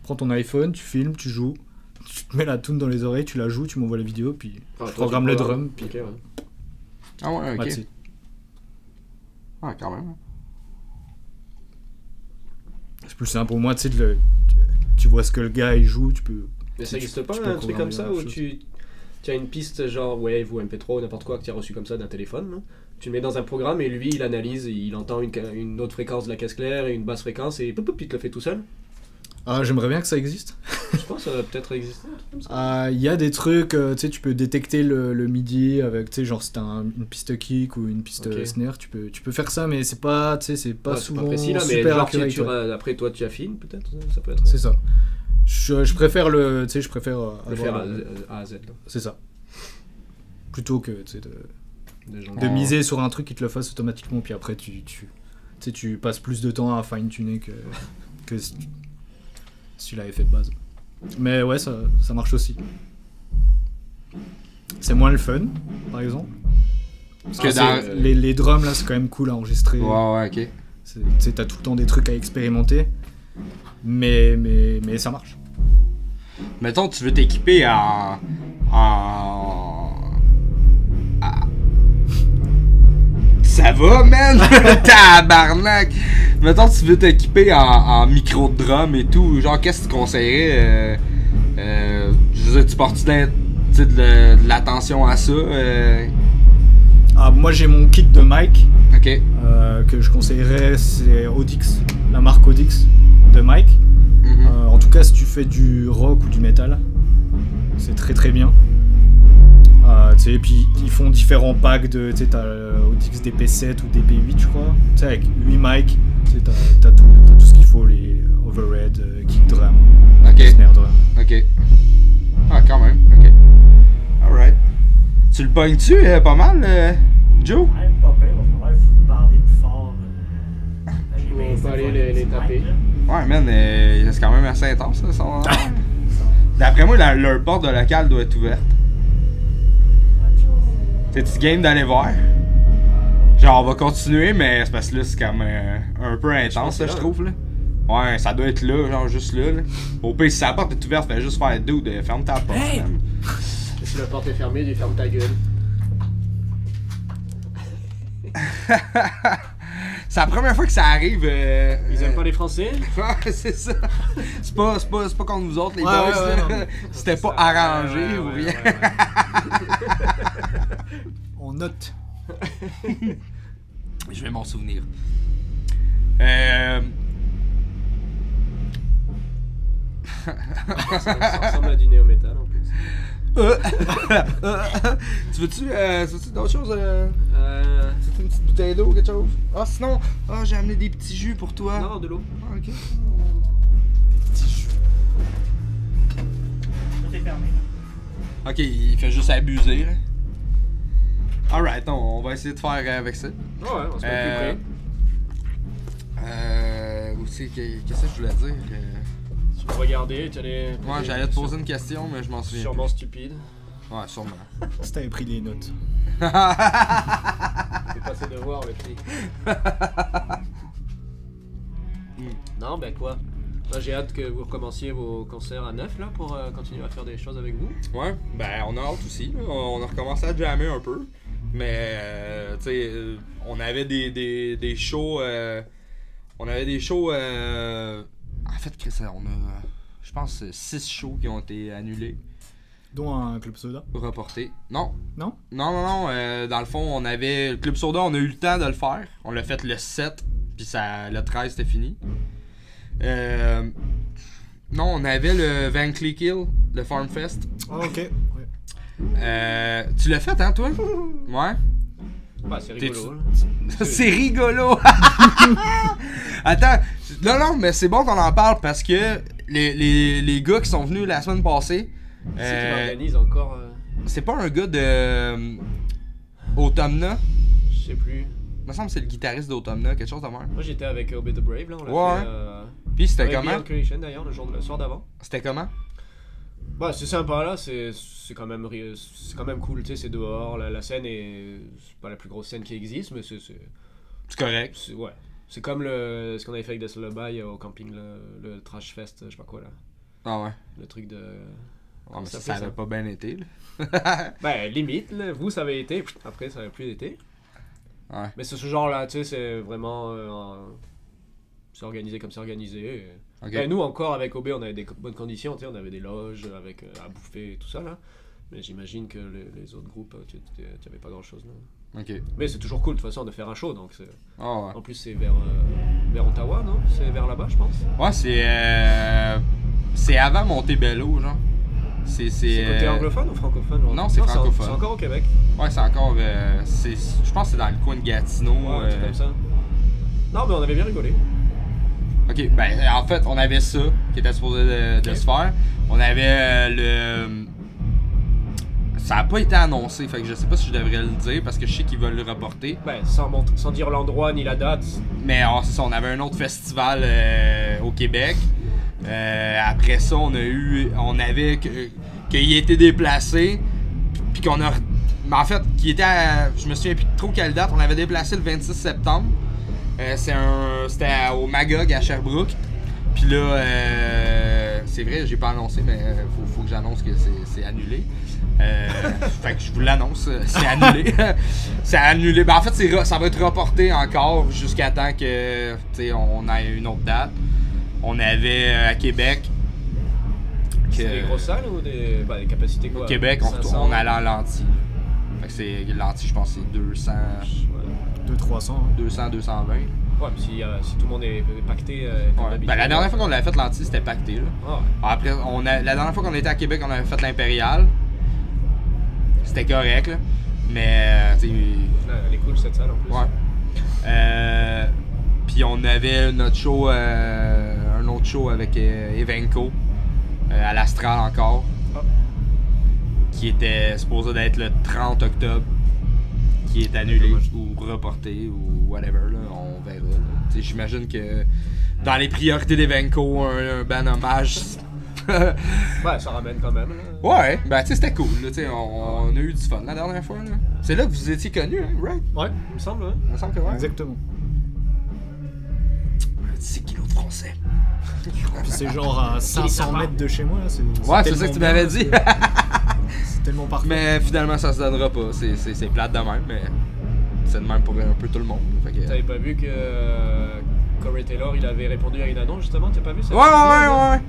prends ton iPhone, tu filmes, tu joues, tu te mets la tune dans les oreilles, tu la joues, tu m'envoies la vidéo, puis je programme le drum, puis... Okay, ouais. Ah ouais, ok. Ouais, ah, quand même. C'est plus simple pour moi, tu sais, tu vois ce que le gars, il joue, tu peux... Mais ça existe pas, un truc comme ça, où tu as une piste genre Wave ou MP3 ou n'importe quoi que tu as reçu comme ça d'un téléphone, là. Tu le mets dans un programme et lui il analyse, il entend une autre fréquence de la caisse claire et une basse fréquence et il te le fait tout seul. Ah, j'aimerais bien que ça existe. Je pense que ça va peut-être exister. Il y a des trucs, tu sais, tu peux détecter le MIDI avec, tu sais, genre si t'as une piste kick ou une piste snare, tu peux faire ça, mais c'est pas, tu sais, c'est pas souvent précis, là, super accurate. Après toi tu affines peut-être, ça peut être. C'est ça. Je préfère le faire A à Z. Là. C'est ça. Plutôt que de miser sur un truc qui te le fasse automatiquement, puis après tu passes plus de temps à fine-tuner que si tu l'avais fait de base. Mais ouais, ça marche aussi. C'est moins le fun, par exemple. Parce que les drums là, c'est quand même cool à enregistrer. Ouais, ok. Tu sais, t'as tout le temps des trucs à expérimenter. Mais ça marche. Mettons, tu veux t'équiper Ça va, man? Tabarnak! Mettons, tu veux t'équiper en micro de drum et tout. Genre, qu'est-ce que tu conseillerais? Je veux dire, tu portes de l'attention à ça? Moi, j'ai mon kit de mic. Ok. Que je conseillerais, c'est Audix. La marque Audix de mic. En tout cas, si tu fais du rock ou du metal, c'est très très bien. Et puis ils font différents packs de. Tu sais, t'as Audix DP7 ou DP8, je crois. Tu sais, avec 8 mics, t'as tout ce qu'il faut, les overhead, kick drum, snare drum. Ok. Ah, quand même, ok. Alright. Tu le pognes-tu pas mal, Joe? Ouais, pas pire, il va falloir parler plus fort. On peut aller les taper. Ouais, man, c'est quand même assez intense, ça. D'après moi, leur porte de local doit être ouverte. T'es-tu game d'aller voir? Genre, on va continuer, mais c'est parce que là, c'est comme un peu intense, là, je trouve. Là. Ouais, ça doit être là, genre juste là. Au pire, si la porte est ouverte, fais juste faire dude, ferme ta porte. Hey! Si la porte est fermée, tu fermes ta gueule. C'est la première fois que ça arrive. Ils aiment pas les Français? Ouais, c'est ça. C'est pas contre nous autres, les boys. Là. C'était pas arrangé ou rien. On note. Je vais m'en souvenir. Ça ressemble à du néo-métal en plus. Tu veux-tu d'autres choses? C'est une petite bouteille d'eau ou quelque chose? Ah, sinon, j'ai amené des petits jus pour toi. Non, de l'eau. Ah, ok. Des petits jus. Tout est fermé. Ok, il fait juste abuser. Là. Alright, on va essayer de faire avec ça. Ouais, on se met plus près. Aussi, qu'est-ce que je voulais dire? Tu peux regarder, tu allais. Ouais, j'allais te poser une question, mais je m'en souviens. Sûrement stupide. Ouais, sûrement. Si t'avais pris des notes. C'est pas ses devoirs, le petit. Non, ben quoi? Moi, j'ai hâte que vous recommenciez vos concerts à 9 là pour continuer à faire des choses avec vous. Ouais, ben on a hâte aussi. Là. On a recommencé à jammer un peu. Mais, tu sais, on avait des shows. On avait des shows. En fait, Chris, on a, je pense, 6 shows qui ont été annulés. Dont un Club Soda. Reportés. Non. Non? Non. Dans le fond, on avait. Le Club Soda, on a eu le temps de le faire. On l'a fait le 7, puis le 13, c'était fini. Non, on avait le Van Cleek Hill, le Farm Fest. Ah, ok. Ouais. Tu l'as fait, hein, toi? Ouais. Bah, c'est rigolo. C'est rigolo! Attends, non, mais c'est bon qu'on en parle parce que les gars qui sont venus la semaine passée. C'est qui organise encore. C'est pas un gars de. Automna? Je sais plus. Il me semble que c'est le guitariste d'Automna, quelque chose de même. Moi j'étais avec Obey the Brave, là, on l'a ouais. fait. Puis c'était avec comment? Beyond Creation d'ailleurs, le soir d'avant. C'était comment? Bah, c'est sympa là, c'est quand même cool, tu sais, c'est dehors, la scène c'est pas la plus grosse scène qui existe, mais c'est correct. Ouais. C'est comme ce qu'on avait fait avec Death Lullaby au camping, le Trash Fest, je sais pas quoi là. Ah ouais. Le truc de. mais ça avait pas bien été là. Ben limite, là, vous ça avait été, après ça avait plus été. Ouais. Mais c'est ce genre là, tu sais, c'est vraiment. C'est organisé comme c'est organisé. Okay. Ben, nous encore avec OB on avait des bonnes conditions, tu sais, on avait des loges avec à bouffer et tout ça là. Mais j'imagine que les autres groupes, tu avais pas grand chose là. Ok. Mais c'est toujours cool de toute façon de faire un show donc c'est. Oh, ouais. En plus c'est vers Ottawa, non? C'est vers là-bas je pense. Ouais, c'est avant Montebello genre. C'est côté anglophone ou francophone? Non, c'est francophone. C'est encore au Québec. Ouais, c'est encore. Je pense que c'est dans le coin de Gatineau. Ouais, comme ça. Non, mais on avait bien rigolé. Ok, ben en fait, on avait ça qui était supposé de se faire. On avait le. Ça a pas été annoncé, fait que je sais pas si je devrais le dire parce que je sais qu'ils veulent le reporter. Ben, sans dire l'endroit ni la date. Mais c'est ça, on avait un autre festival au Québec. Après ça, on avait qu'il était déplacé, puis qu'on a. Mais en fait, je me souviens plus trop quelle date. On avait déplacé le 26 septembre. C'était au Magog à Sherbrooke. Puis là, c'est vrai, j'ai pas annoncé, mais faut que j'annonce que c'est annulé. Fait que je vous l'annonce, c'est annulé. C'est annulé. Ben en fait, ça va être reporté encore jusqu'à temps que on ait une autre date. On avait à Québec. C'est des grosses salles ou des capacités quoi? Au Québec, on allait en lentilles. Fait que c'est lentilles, je pense que c'est 200. Ouais. 200-300. Hein. 200-220. Ouais, mais si tout le monde est pacté. Ouais. Ben, la dernière fois qu'on l'avait fait lentilles, c'était pacté. Là. Ah. Après, la dernière fois qu'on était à Québec, on avait fait l'Impérial. C'était correct, là. Mais, tu sais. Elle est cool cette salle en plus. Ouais. Puis on avait notre show, un autre show avec Evenco, à l'Astral encore, qui était supposé d'être le 30 octobre, qui est annulé ou reporté ou whatever, là, on verra. J'imagine que dans les priorités d'Evenco, un band hommage, Ouais, ça ramène quand même. Là. Ouais, ben tu sais, c'était cool. Là, on a eu du fun la dernière fois. Là. C'est là que vous étiez connus, hein, right? Ouais, il me semble. Hein? Il me semble que ouais. Exactement. 10 kilos de français. C'est genre à 500 mètres de chez moi. Là. Ouais, c'est ça que tu m'avais dit. C'est tellement parfait. Mais finalement, ça se donnera pas. C'est plate de même, mais c'est de même pour un peu tout le monde. Que... T'avais pas vu que Corey Taylor, il avait répondu à une annonce justement, t'as pas vu ça? Ouais.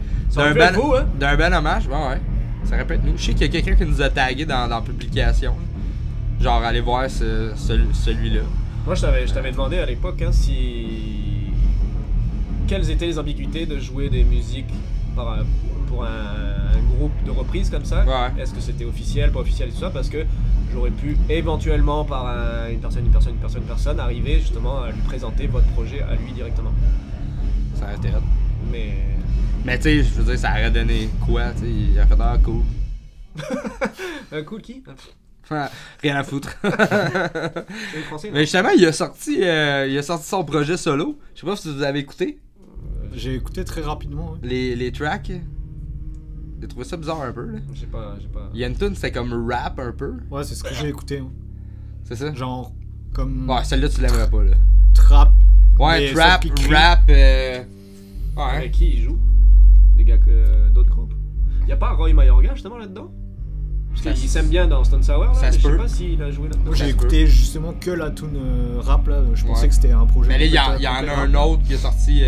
D'un bel hommage, ouais. Ça répète nous. Je sais qu'il y a quelqu'un qui nous a tagué dans la publication. Genre, allez voir celui-là. Moi, je t'avais demandé à l'époque hein, quelles étaient les ambiguïtés de jouer des musiques pour un groupe de reprises comme ça. Ouais. Est-ce que c'était officiel, pas officiel et tout ça? Parce que j'aurais pu éventuellement par une personne arriver justement à lui présenter votre projet à lui directement. Ça aurait été hot. Mais tu sais, je veux dire, ça aurait donné quoi? Tu sais, il a fait un cool. Un cool qui? Rien à foutre. Français, mais justement, il a sorti son projet solo. Je sais pas si vous avez écouté. J'ai écouté très rapidement. Ouais. Les tracks. J'ai trouvé ça bizarre un peu. Là. J'ai pas. Il y a une tune, c'était comme rap un peu. Ouais, c'est ce que j'ai écouté. Ouais. C'est ça? Genre, comme. Ouais, celle-là, tu l'aimerais pas, là. Trap. Ouais, trap, rap. Ouais. Avec qui il joue? Des gars d'autres groupes. Y'a pas Roy Mayorga justement là-dedans? Parce qu'il s'aime bien dans Stone Sour, là, mais je sais pas s'il a joué là-dedans. Moi j'ai écouté justement que la tune rap là, je pensais que c'était un projet. Mais là, il y en a un autre qui est sorti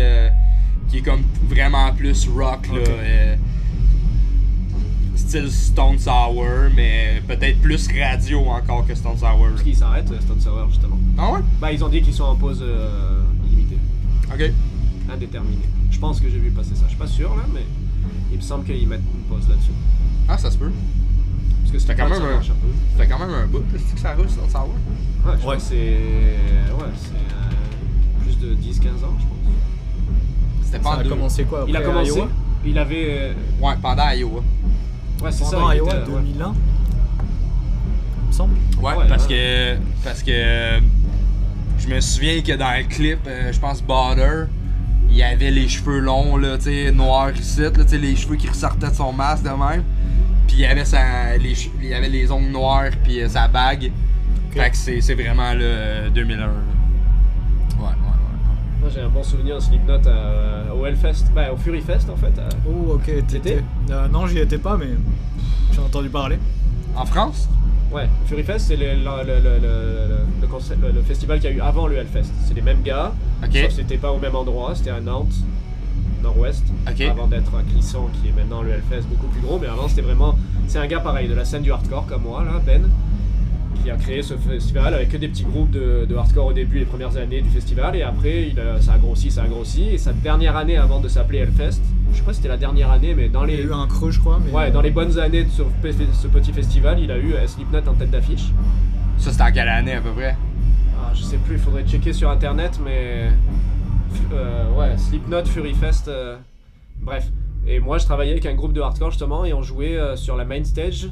qui est comme vraiment plus rock, là. Okay. Style Stone Sour, mais peut-être plus radio encore que Stone Sour. Parce qu'ils s'arrêtent, Stone Sour justement. Ah ouais? Bah ils ont dit qu'ils sont en pause illimitée. Ok. Indéterminée. Je pense que j'ai vu passer ça, je suis pas sûr là, mais il me semble qu'ils mettent une pause là-dessus. Ah, ça se peut. Parce que c'est quand même un bout, c'est que ça roule Stone Sour. Ouais, je crois que c'est plus de 10-15 ans, je pense. C'était pas ça a commencé quoi après Il a commencé, Iowa? Il avait... Ouais, pendant Iowa. Ouais, c'est ça. Pendant Iowa 2001, il me semble. Ouais, parce que je me souviens que dans le clip, je pense Butter, il avait les cheveux longs, là, tu sais, noirs ici, là, tu sais, les cheveux qui ressortaient de son masque de même. Puis il avait les ongles noirs, puis sa bague. Okay. Fait que c'est vraiment le 2001. Ouais. Moi j'ai un bon souvenir de Slipknot au Hellfest, au Fury Fest en fait. Oh ok, t'étais? Non, j'y étais pas, mais j'ai entendu parler. En France? Ouais, Fury Fest c'est le festival qu'il y a eu avant le Hellfest. C'est les mêmes gars, sauf que c'était pas au même endroit, c'était à Nantes, nord-ouest, avant d'être à Clisson qui est maintenant le Hellfest beaucoup plus gros, mais avant c'était vraiment... C'est un gars pareil, de la scène du hardcore comme moi là, Ben, qui a créé ce festival avec que des petits groupes de hardcore au début, les premières années du festival, et après ça a grossi, et sa dernière année avant de s'appeler Hellfest, je sais pas si c'était la dernière année, mais dans les... Il y a eu un creux je crois, mais... Ouais, dans les bonnes années de ce petit festival, il a eu Slipknot en tête d'affiche. Ça c'était en quelle année à peu près? Je sais plus, il faudrait checker sur internet, mais... ouais, Slipknot, Fury Fest, bref. Et moi je travaillais avec un groupe de hardcore justement, et on jouait sur la main stage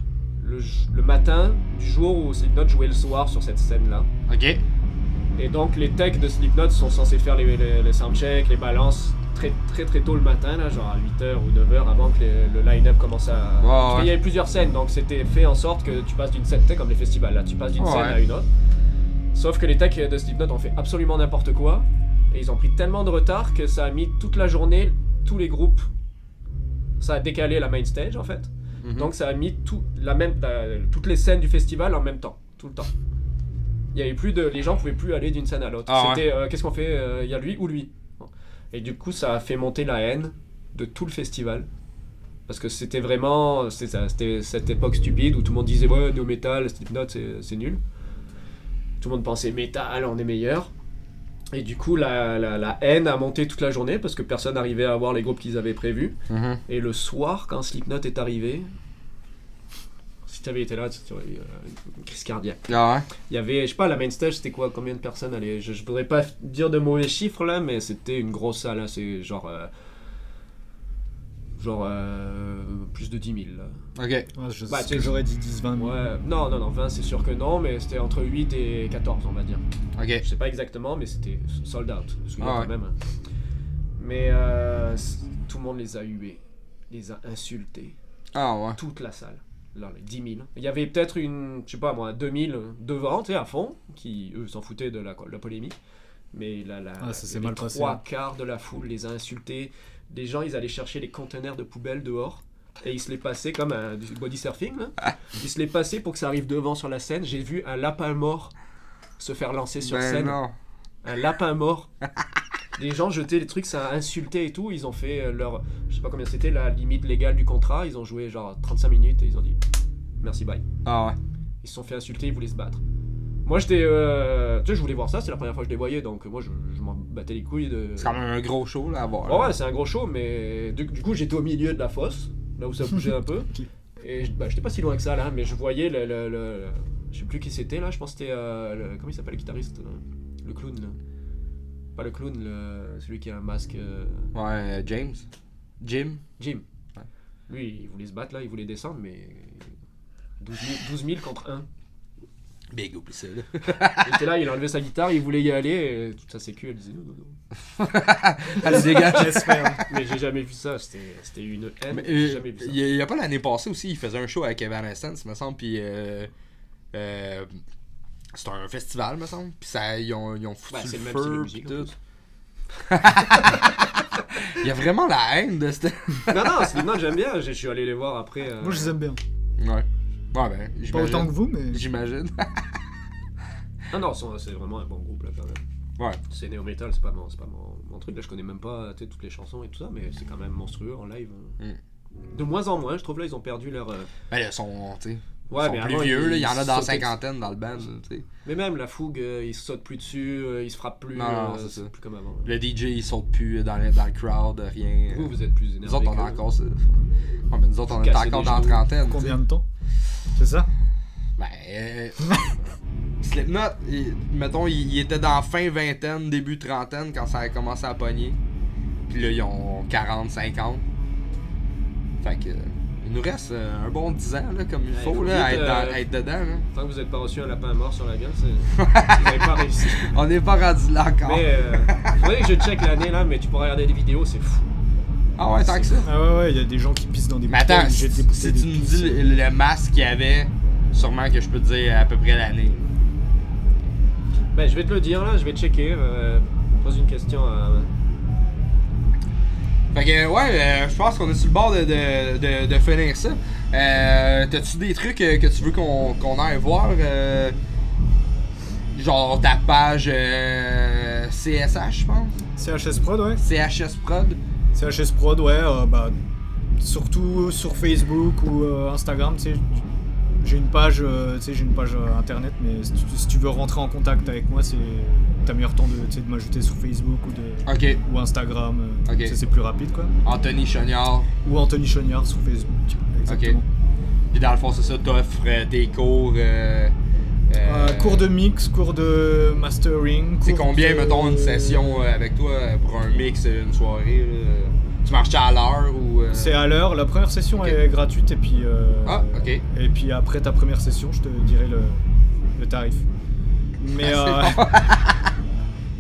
le matin du jour où Slipknot jouait le soir sur cette scène là. Ok. Et donc les techs de Slipknot sont censés faire les soundchecks, les balances très tôt le matin, là, genre à 8h ou 9h avant que le line-up commence à... Parce qu'il y avait plusieurs scènes, donc c'était fait en sorte que tu passes d'une scène, comme les festivals là, tu passes d'une scène à une autre. Sauf que les techs de Slipknot ont fait absolument n'importe quoi, et ils ont pris tellement de retard que ça a mis toute la journée, tous les groupes, ça a décalé la main stage en fait. Donc ça a mis toutes les scènes du festival en même temps, tout le temps. Il y avait plus de, les gens pouvaient plus aller d'une scène à l'autre. C'était qu'est-ce qu'on fait, il y a lui ou lui. Et du coup ça a fait monter la haine de tout le festival. Parce que c'était vraiment, c'était cette époque stupide où tout le monde disait ouais, no metal, Slipknot c'est nul. Tout le monde pensait metal, on est meilleur. Et du coup, la haine a monté toute la journée parce que personne n'arrivait à voir les groupes qu'ils avaient prévus. Et le soir, quand Slipknot est arrivé, si tu avais été là, tu aurais eu une crise cardiaque. Il y avait, je sais pas, la main stage, c'était quoi? Combien de personnes allaient? Je voudrais pas dire de mauvais chiffres là, mais c'était une grosse salle. Là, c'est genre plus de 10 000 là. Ok. Ouais, j'aurais dit 10-20 000. Ouais, non, 20 c'est sûr que non, mais c'était entre 8 et 14 on va dire. Ok. Je sais pas exactement, mais c'était sold out. Quand même. Mais tout le monde les a hués. les a insultés. Ah ouais. Toute la salle. Là, les 10 000. Il y avait peut-être une, je sais pas moi, 2000 devant, tu sais, à fond, qui eux s'en foutaient de la polémique. Mais là, ça les 3/4 de la foule les a insultés. Des gens, ils allaient chercher les conteneurs de poubelle dehors. Et ils se les passaient comme du body surfing. Là. Ils se les passaient pour que ça arrive devant sur la scène. J'ai vu un lapin mort se faire lancer sur scène. Non. Un lapin mort. Les gens jetaient des trucs, ça a insulté et tout. Ils ont fait leur... Je sais pas combien c'était, la limite légale du contrat. Ils ont joué genre 35 minutes et ils ont dit merci, bye. Ah ouais. Ils se sont fait insulter, ils voulaient se battre. Moi j'étais... tu sais, je voulais voir ça, c'est la première fois que je les voyais. Donc moi je m'en battais les couilles de... C'est quand même un gros show là à voir. Oh, ouais, c'est un gros show, mais du coup j'étais au milieu de la fosse, là où ça bougeait un peu. Okay. Et j'étais pas si loin que ça là, mais je voyais le je sais plus qui c'était là, je pense que c'était... comment il s'appelle le guitariste là? Le clown là. Pas le clown, celui qui a un masque... Ouais, Jim. Ouais. Lui, il voulait se battre là, il voulait descendre, mais... 12 000 contre 1. Big, oublie ça là. Il était là, il a enlevé sa guitare, il voulait y aller, et toute sa sécu, elle disait non. Allez, dégage, j'espère. Mais j'ai jamais vu ça, c'était une haine, mais, j'ai jamais vu ça. Il y a pas l'année passée aussi, il faisait un show avec Evanescence, me semble, puis... c'était un festival, me semble. Puis ça, ils ont foutu le feu. Pis tout. Il y a vraiment la haine de cette... Non, Slipknot, j'aime bien. Je suis allé les voir après. Moi, je les aime bien. Ouais. Ouais, ben, j'imagine. Pas autant que vous, mais... J'imagine. Non, c'est vraiment un bon groupe, là, quand même. Ouais. C'est néo-metal, c'est pas mon truc. Là, je connais même pas toutes les chansons et tout ça, mais c'est quand même monstrueux en live. De moins en moins, je trouve, là, ils ont perdu leur... Ben, ils sont, tu sais... Ouais, ils sont plus vieux, là. Il y en a dans la cinquantaine dans le band, tu sais. Mais même la fougue, ils se sautent plus dessus, ils se frappent plus. Non, c'est ça. Plus comme avant. Le DJ, il saute plus dans le crowd, rien. Vous êtes plus énervé. Nous autres, on est encore ça. Ouais, mais nous autres, on est encore dans la trentaine. Combien de temps? C'est ça? Ben, Slipknot, mettons, il était dans fin vingtaine, début trentaine quand ça a commencé à pogner. Puis là, ils ont 40, 50. Fait que... Il nous reste un bon 10 ans, là, comme il faut, là, à être dedans. Là. Tant que vous n'êtes pas reçu un lapin mort sur la gueule, vous n'avez pas réussi. On n'est pas rendu là encore. Mais, faudrait que je check l'année, là, mais tu pourras regarder des vidéos, c'est fou. Ah ouais, tant que ça. Ah ouais, il y a des gens qui pissent dans des bouteilles. Mais attends, si tu me dis le masque qu'il y avait, sûrement que je peux te dire à peu près l'année. Ben, je vais te le dire, là, je vais checker. Pose une question à... Fait que ouais, je pense qu'on est sur le bord de finir ça. T'as-tu des trucs que tu veux qu'on aille voir? Genre ta page CSH, je pense? CHS Prod, ouais. CHS Prod? CHS Prod, ouais. Bah, surtout sur Facebook ou Instagram, tu sais. J'ai une page, internet, mais si tu veux rentrer en contact avec moi, t'as meilleur temps de m'ajouter sur Facebook ou Instagram. Okay. C'est plus rapide, quoi. Anthony Chognard. Ou Anthony Chognard sur Facebook. Exactement. Ok. Puis dans le fond, c'est ça, t'offres tes cours. Cours de mix, cours de mastering. C'est combien, mettons, une session avec toi pour un mix, une soirée? Là? Tu marches à l'heure ou... C'est à l'heure. La première session est gratuite et puis... ok. Et puis après ta première session, je te dirai le tarif. Mais...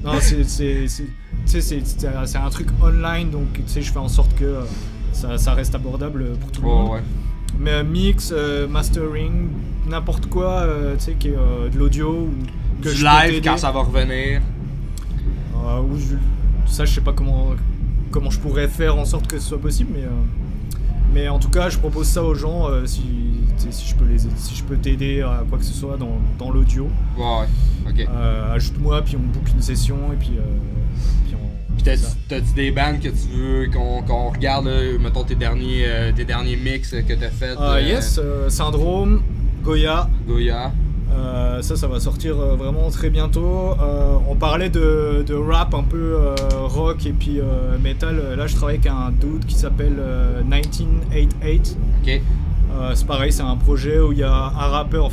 non, c'est un truc online, donc tu sais, je fais en sorte que ça reste abordable pour tout le monde. Ouais. Mais mix, mastering, n'importe quoi, tu sais, qui est de l'audio ou que du live quand ça va revenir. Ça, je sais pas comment je pourrais faire en sorte que ce soit possible, mais en tout cas, je propose ça aux gens si je peux t'aider à quoi que ce soit dans l'audio. Ouais, ok. Ajoute-moi, puis on book une session et puis t'as-tu des bands que tu veux qu'on regarde, mettons tes derniers mix que t'as fait? Yes, Syndrome, Goya. Ça va sortir vraiment très bientôt. On parlait de rap un peu rock et puis metal. Là, je travaille avec un dude qui s'appelle 1988. Ok. C'est pareil, c'est un projet où il y a un rappeur,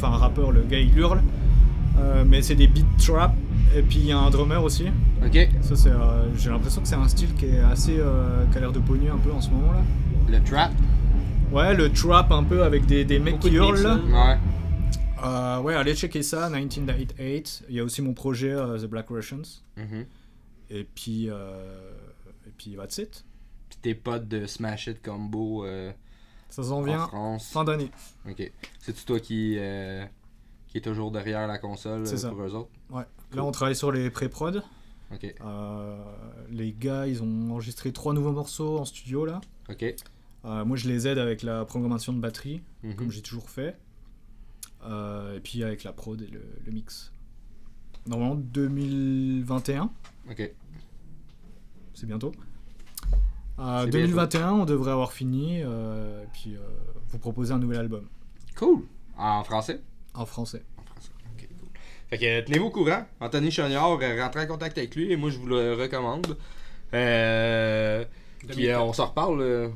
le gars il hurle, mais c'est des beat trap. Et puis il y a un drummer aussi. Ok. Ça c'est, j'ai l'impression que c'est un style qui est assez, qui a l'air de pogner un peu en ce moment là. Le trap. Ouais, le trap un peu avec des mecs qui hurlent là. Ouais. Ouais, allez checker ça, 1988. Il y a aussi mon projet The Black Russians. Mm-hmm. Et puis that's it. Pis tes potes de Smash It Combo ça s'en vient en France. fin d'année. Ok. C'est-tu toi qui est toujours derrière la console pour eux autres? Ouais. Là, on travaille sur les pré-prod. Ok. Les gars, ils ont enregistré 3 nouveaux morceaux en studio, là. Ok. Moi, je les aide avec la programmation de batterie, comme j'ai toujours fait. Et puis avec la prod et le mix. Normalement, 2021. Ok. C'est bientôt. 2021, on devrait avoir fini. Et puis, vous proposer un nouvel album. Cool. En français? En français. Ok, cool. Fait que tenez-vous au courant. Anthony Chagnard, rentrez en contact avec lui et moi, je vous le recommande. Puis on s'en reparle.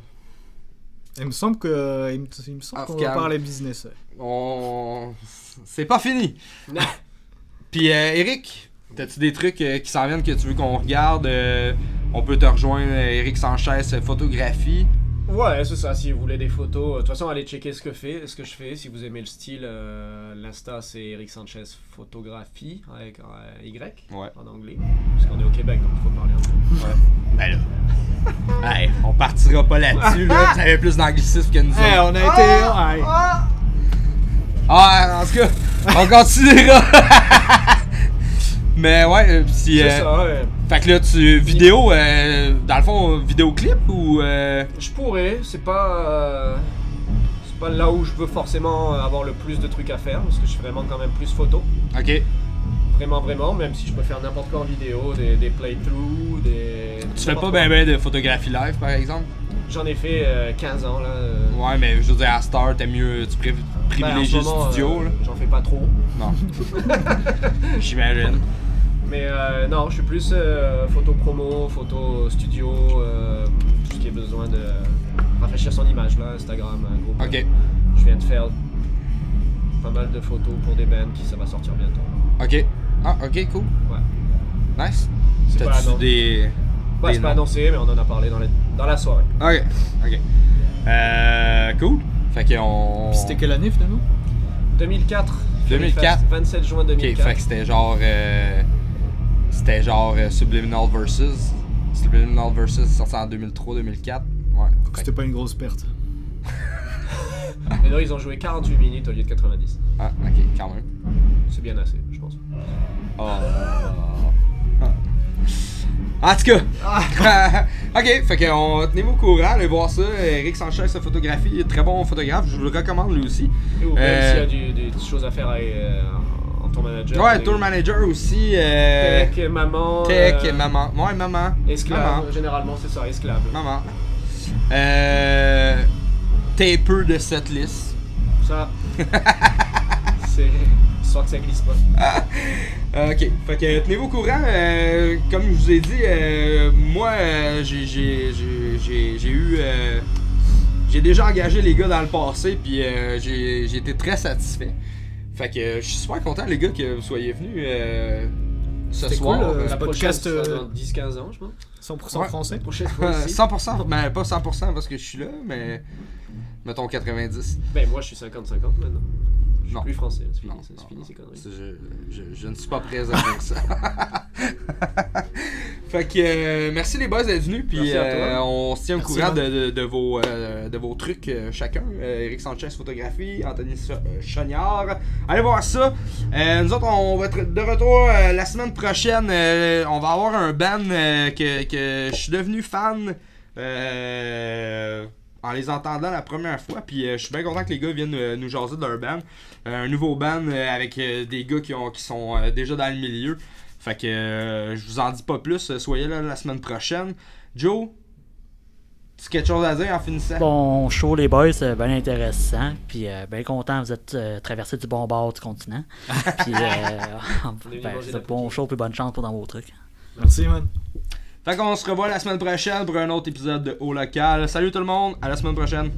Il me semble qu'on va parler business. C'est pas fini. Puis Eric, t'as-tu des trucs qui s'en viennent que tu veux qu'on regarde? On peut te rejoindre, Eric Sanchez Photographie. Ouais, c'est ça, si vous voulez des photos, de toute façon allez checker ce que je fais, si vous aimez le style, l'insta c'est Eric Sanchez Photographie avec un Y en anglais, parce qu'on est au Québec donc il faut parler un peu. Ouais. Ben là, hey, on partira pas là-dessus, là. Vous avez plus d'anglicisme que nous autres. On a été... en tout cas, on continuera. Mais ouais, si... C'est ça, ouais. Fait que là, vidéo, dans le fond, vidéoclip ou... Je pourrais, c'est pas là où je veux forcément avoir le plus de trucs à faire, parce que je suis vraiment quand même plus photo. Ok. Vraiment, même si je peux faire n'importe quoi en vidéo, des playthroughs, Tu fais pas ben de photographie live, par exemple? J'en ai fait 15 ans, là. Ouais, mais je veux dire, à Star, t'aimes mieux, tu privilégies le studio, là? J'en fais pas trop. Non. J'imagine. Mais non, je suis plus photo promo, photo studio, tout ce qui est besoin de rafraîchir son image, là, Instagram, groupe. Ok. Je viens de faire pas mal de photos pour des bands ça va sortir bientôt. Ok. Ah, ok, cool. Ouais. Nice. C'est T'as-tu des c'est pas annoncé, mais on en a parlé dans la soirée. Ok. Cool. Fait que on... Puis c'était quelle année, finalement? 2004. 2004. 27 juin 2004. Ok, fait que c'était genre Subliminal Versus. Subliminal Versus sorti en 2003-2004. Ouais. Donc c'était pas une grosse perte. Et là, ils ont joué 48 minutes au lieu de 90. Ah, ok, quand même. C'est bien assez, je pense. En tout cas, ok, fait que tenez-vous au courant, allez voir ça. Eric Sanchez, sa photographie, très bon photographe, je vous le recommande lui aussi. Ou même s'il y a des choses à faire en tour manager. Ouais, tour manager aussi. Tech, maman. Ouais, maman. Esclave, maman. Généralement c'est ça, esclave. Maman. Taper de cette liste. Ça. C'est. Soit que ça glisse pas. Ok, fait que tenez-vous au courant. Comme je vous ai dit, moi j'ai déjà engagé les gars dans le passé, puis j'ai été très satisfait. Fait que je suis super content les gars que vous soyez venus ce soir. Cool, la podcast dans 10-15 ans, je pense. 100% français. Prochaine fois aussi. 100%, ben pas 100% parce que je suis là, mais mettons 90. Ben moi je suis 50-50 maintenant. Je suis Non. plus français, c'est fini, Non, c'est fini ces conneries. Je ne suis pas présent avec ça. Fait que merci les boys d'être venus, puis on se tient au courant de vos trucs chacun. Eric Sanchez Photographie, Anthony Chagnard. Allez voir ça. Nous autres on va être de retour la semaine prochaine. On va avoir un band que je suis devenu fan. En les entendant la première fois, puis je suis bien content que les gars viennent nous jaser de leur band. Un nouveau band avec des gars qui sont déjà dans le milieu. Fait que je vous en dis pas plus, soyez là la semaine prochaine. Joe, tu as quelque chose à dire en finissant? Bon show les boys, c'est bien intéressant, puis bien content, vous êtes traversés du bon bord du continent. Puis c'est bon show, puis bonne chance pour dans vos trucs. Merci man. Fait qu'on se revoit la semaine prochaine pour un autre épisode de Au Local. Salut tout le monde, à la semaine prochaine.